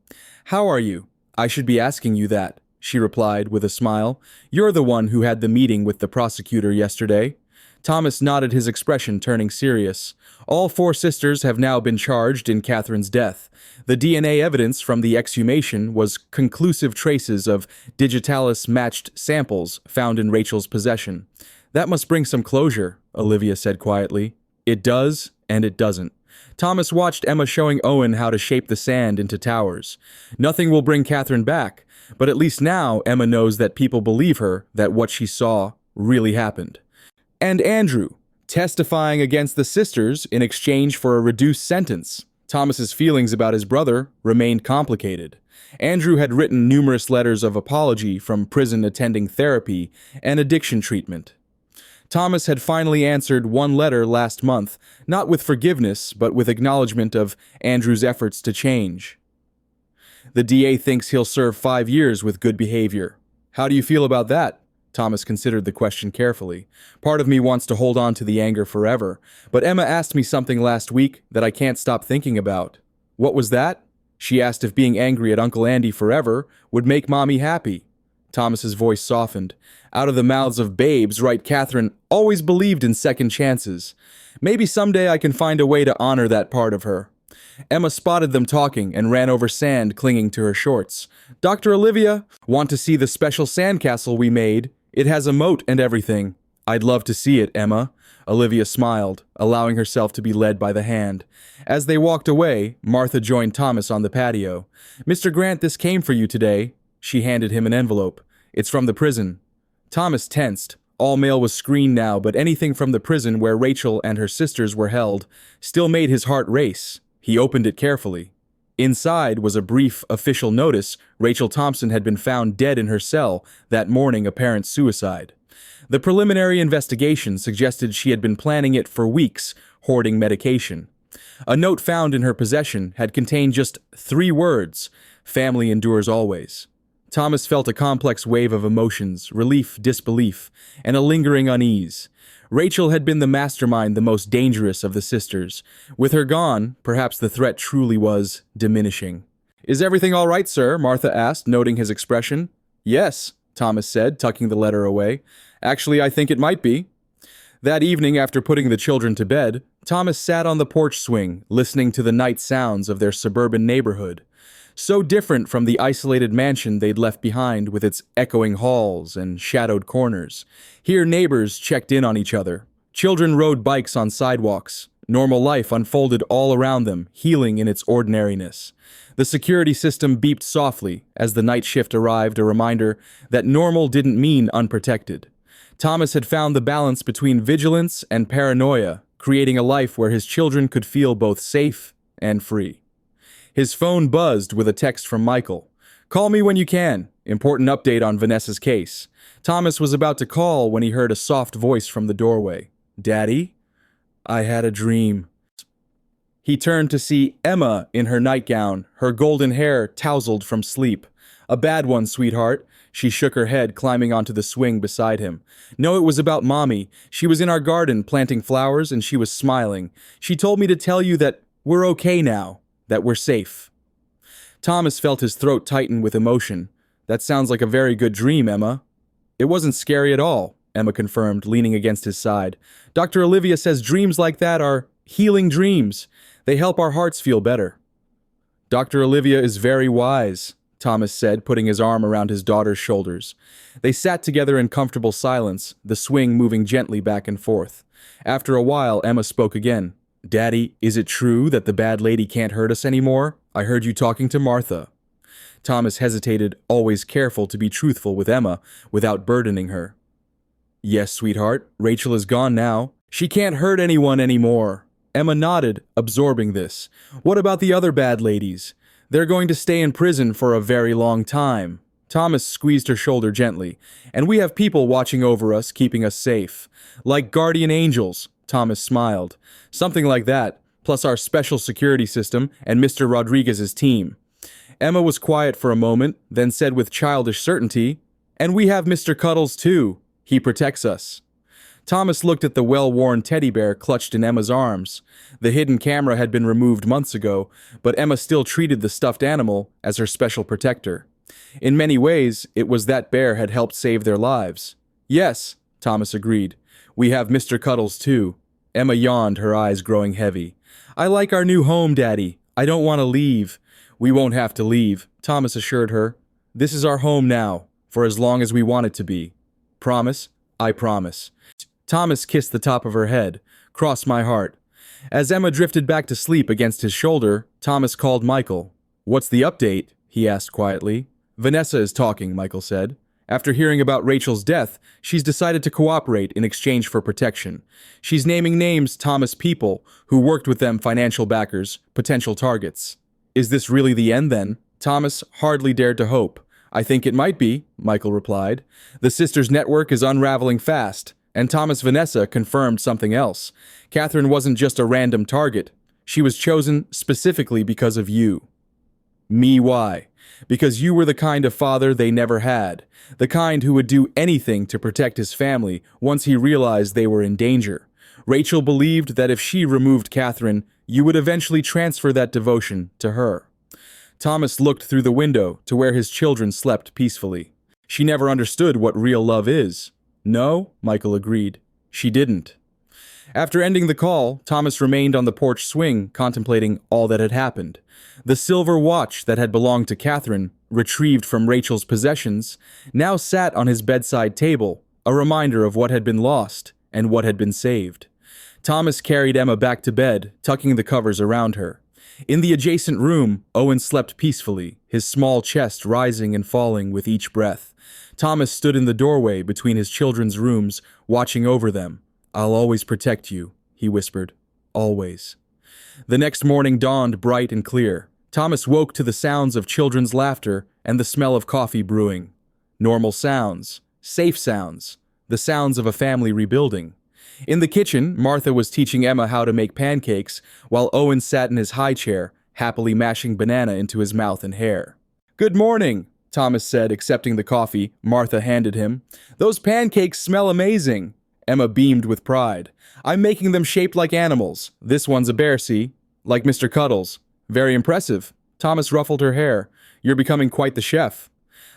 "How are you? I should be asking you that," she replied with a smile. "You're the one who had the meeting with the prosecutor yesterday." Thomas nodded, his expression turning serious. All four sisters have now been charged in Catherine's death. The DNA evidence from the exhumation was conclusive traces of digitalis-matched samples found in Rachel's possession. "That must bring some closure," Olivia said quietly. "It does, and it doesn't." Thomas watched Emma showing Owen how to shape the sand into towers. Nothing will bring Catherine back, but at least now Emma knows that people believe her, that what she saw really happened. And Andrew, testifying against the sisters in exchange for a reduced sentence. Thomas's feelings about his brother remained complicated. Andrew had written numerous letters of apology from prison attending therapy and addiction treatment. Thomas had finally answered one letter last month, not with forgiveness, but with acknowledgement of Andrew's efforts to change. The DA thinks he'll serve 5 years with good behavior. How do you feel about that? Thomas considered the question carefully. Part of me wants to hold on to the anger forever, but Emma asked me something last week that I can't stop thinking about. What was that? She asked if being angry at Uncle Andy forever would make Mommy happy. Thomas's voice softened. Out of the mouths of babes, right? Catherine always believed in second chances. Maybe someday I can find a way to honor that part of her. Emma spotted them talking and ran over sand clinging to her shorts. "Dr. Olivia, want to see the special sandcastle we made? It has a moat and everything." "I'd love to see it, Emma." Olivia smiled, allowing herself to be led by the hand. As they walked away, Martha joined Thomas on the patio. "Mr. Grant, this came for you today." She handed him an envelope. "It's from the prison." Thomas tensed. All mail was screened now, but anything from the prison where Rachel and her sisters were held still made his heart race. He opened it carefully. Inside was a brief official notice Rachel Thompson had been found dead in her cell, that morning apparent suicide. The preliminary investigation suggested she had been planning it for weeks, hoarding medication. A note found in her possession had contained just 3 words, "Family endures always." Thomas felt a complex wave of emotions, relief, disbelief, and a lingering unease. Rachel had been the mastermind, the most dangerous of the sisters. With her gone, perhaps the threat truly was diminishing. "Is everything all right, sir?" Martha asked, noting his expression. "Yes," Thomas said, tucking the letter away. "Actually, I think it might be." That evening, after putting the children to bed, Thomas sat on the porch swing, listening to the night sounds of their suburban neighborhood. So different from the isolated mansion they'd left behind with its echoing halls and shadowed corners. Here neighbors checked in on each other. Children rode bikes on sidewalks. Normal life unfolded all around them, healing in its ordinariness. The security system beeped softly as the night shift arrived, a reminder that normal didn't mean unprotected. Thomas had found the balance between vigilance and paranoia, creating a life where his children could feel both safe and free. His phone buzzed with a text from Michael. "Call me when you can. Important update on Vanessa's case." Thomas was about to call when he heard a soft voice from the doorway. "Daddy? I had a dream." He turned to see Emma in her nightgown, her golden hair tousled from sleep. "A bad one, sweetheart." She shook her head, climbing onto the swing beside him. "No, it was about Mommy. She was in our garden planting flowers and she was smiling. She told me to tell you that we're okay now. That we're safe." Thomas felt his throat tighten with emotion. "That sounds like a very good dream, Emma." "It wasn't scary at all," Emma confirmed, leaning against his side. "Dr. Olivia says dreams like that are healing dreams. They help our hearts feel better." "Dr. Olivia is very wise," Thomas said, putting his arm around his daughter's shoulders. They sat together in comfortable silence, the swing moving gently back and forth. After a while, Emma spoke again. "Daddy, is it true that the bad lady can't hurt us anymore? I heard you talking to Martha." Thomas hesitated, always careful to be truthful with Emma without burdening her. "Yes, sweetheart, Rachel is gone now. She can't hurt anyone anymore." Emma nodded, absorbing this. "What about the other bad ladies? They're going to stay in prison for a very long time." Thomas squeezed her shoulder gently. "And we have people watching over us, keeping us safe. Like guardian angels." Thomas smiled. "Something like that, plus our special security system and Mr. Rodriguez's team." Emma was quiet for a moment, then said with childish certainty, "And we have Mr. Cuddles too. He protects us." Thomas looked at the well-worn teddy bear clutched in Emma's arms. The hidden camera had been removed months ago, but Emma still treated the stuffed animal as her special protector. In many ways, it was that bear had helped save their lives. "Yes," Thomas agreed. "We have Mr. Cuddles too." Emma yawned, her eyes growing heavy. "I like our new home, Daddy. I don't want to leave." "We won't have to leave," Thomas assured her. "This is our home now, for as long as we want it to be. Promise? I promise." Thomas kissed the top of her head. "Cross my heart." As Emma drifted back to sleep against his shoulder, Thomas called Michael. "What's the update?" he asked quietly. "Vanessa is talking," Michael said. "After hearing about Rachel's death, she's decided to cooperate in exchange for protection. She's naming names Thomas people who worked with them, financial backers, potential targets." "Is this really the end then?" Thomas hardly dared to hope. "I think it might be," Michael replied. "The sisters' network is unraveling fast. And Thomas Vanessa confirmed something else. Catherine wasn't just a random target. She was chosen specifically because of you." "Me, why?" "Because you were the kind of father they never had. The kind who would do anything to protect his family once he realized they were in danger. Rachel believed that if she removed Catherine, you would eventually transfer that devotion to her." Thomas looked through the window to where his children slept peacefully. "She never understood what real love is." "No," Michael agreed. "She didn't." After ending the call, Thomas remained on the porch swing, contemplating all that had happened. The silver watch that had belonged to Catherine, retrieved from Rachel's possessions, now sat on his bedside table, a reminder of what had been lost and what had been saved. Thomas carried Emma back to bed, tucking the covers around her. In the adjacent room, Owen slept peacefully, his small chest rising and falling with each breath. Thomas stood in the doorway between his children's rooms, watching over them. "I'll always protect you," he whispered. "Always." The next morning dawned bright and clear. Thomas woke to the sounds of children's laughter and the smell of coffee brewing. Normal sounds, safe sounds, the sounds of a family rebuilding. In the kitchen, Martha was teaching Emma how to make pancakes, while Owen sat in his high chair, happily mashing banana into his mouth and hair. "Good morning," Thomas said, accepting the coffee Martha handed him. "Those pancakes smell amazing." Emma beamed with pride. "I'm making them shaped like animals. This one's a bear, see? Like Mr. Cuddles." "Very impressive." Thomas ruffled her hair. "You're becoming quite the chef."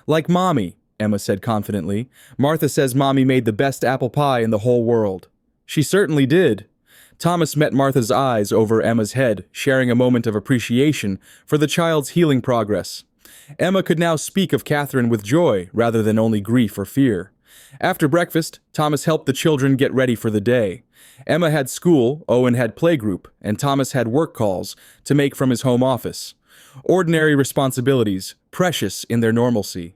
"Like Mommy," Emma said confidently. "Martha says Mommy made the best apple pie in the whole world." "She certainly did." Thomas met Martha's eyes over Emma's head, sharing a moment of appreciation for the child's healing progress. Emma could now speak of Catherine with joy rather than only grief or fear. After breakfast, Thomas helped the children get ready for the day. Emma had school, Owen had playgroup, and Thomas had work calls to make from his home office. Ordinary responsibilities, precious in their normalcy.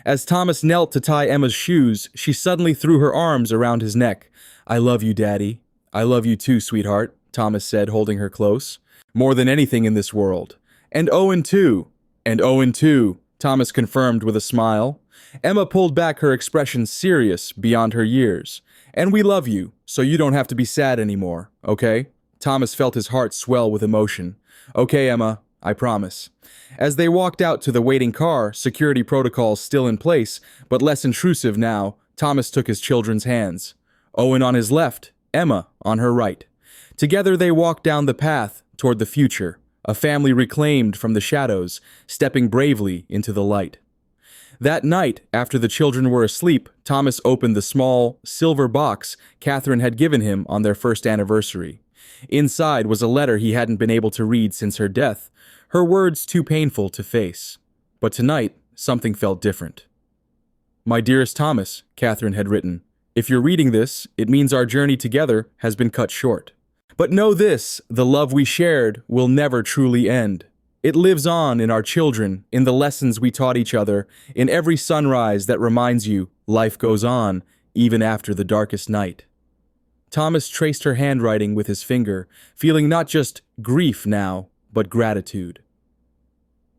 As Thomas knelt to tie Emma's shoes, she suddenly threw her arms around his neck. "I love you, Daddy." "I love you too, sweetheart," Thomas said, holding her close. "More than anything in this world." "And Owen too." "And Owen too," Thomas confirmed with a smile. Emma pulled back, her expression serious beyond her years. "And we love you, so you don't have to be sad anymore, okay?" Thomas felt his heart swell with emotion. "Okay, Emma, I promise." As they walked out to the waiting car, security protocols still in place, but less intrusive now, Thomas took his children's hands. Owen on his left, Emma on her right. Together they walked down the path toward the future, a family reclaimed from the shadows, stepping bravely into the light. That night, after the children were asleep, Thomas opened the small, silver box Catherine had given him on their first anniversary. Inside was a letter he hadn't been able to read since her death, her words too painful to face. But tonight, something felt different. "My dearest Thomas," Catherine had written, "if you're reading this, it means our journey together has been cut short. But know this, the love we shared will never truly end. It lives on in our children, in the lessons we taught each other, in every sunrise that reminds you life goes on, even after the darkest night." Thomas traced her handwriting with his finger, feeling not just grief now, but gratitude.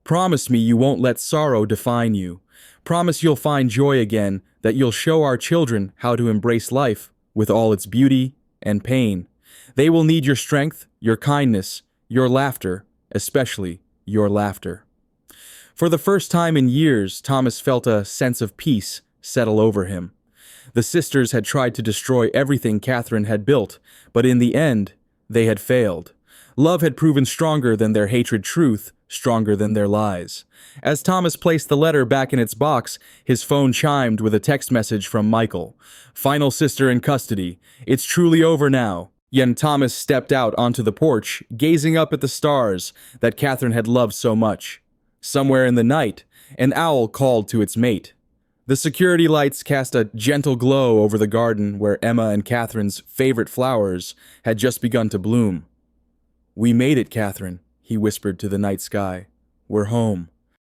"Promise me you won't let sorrow define you. Promise you'll find joy again, that you'll show our children how to embrace life with all its beauty and pain. They will need your strength, your kindness, your laughter, especially your laughter." For the first time in years, Thomas felt a sense of peace settle over him. The sisters had tried to destroy everything Catherine had built, but in the end, they had failed. Love had proven stronger than their hatred, truth stronger than their lies. As Thomas placed the letter back in its box, his phone chimed with a text message from Michael. Final sister in custody. It's truly over now. Yen Thomas stepped out onto the porch, gazing up at the stars that Catherine had loved so much. Somewhere in the night, an owl called to its mate. The security lights cast a gentle glow over the garden where Emma and Catherine's favorite flowers had just begun to bloom. "We made it, Catherine," he whispered to the night sky. "We're home."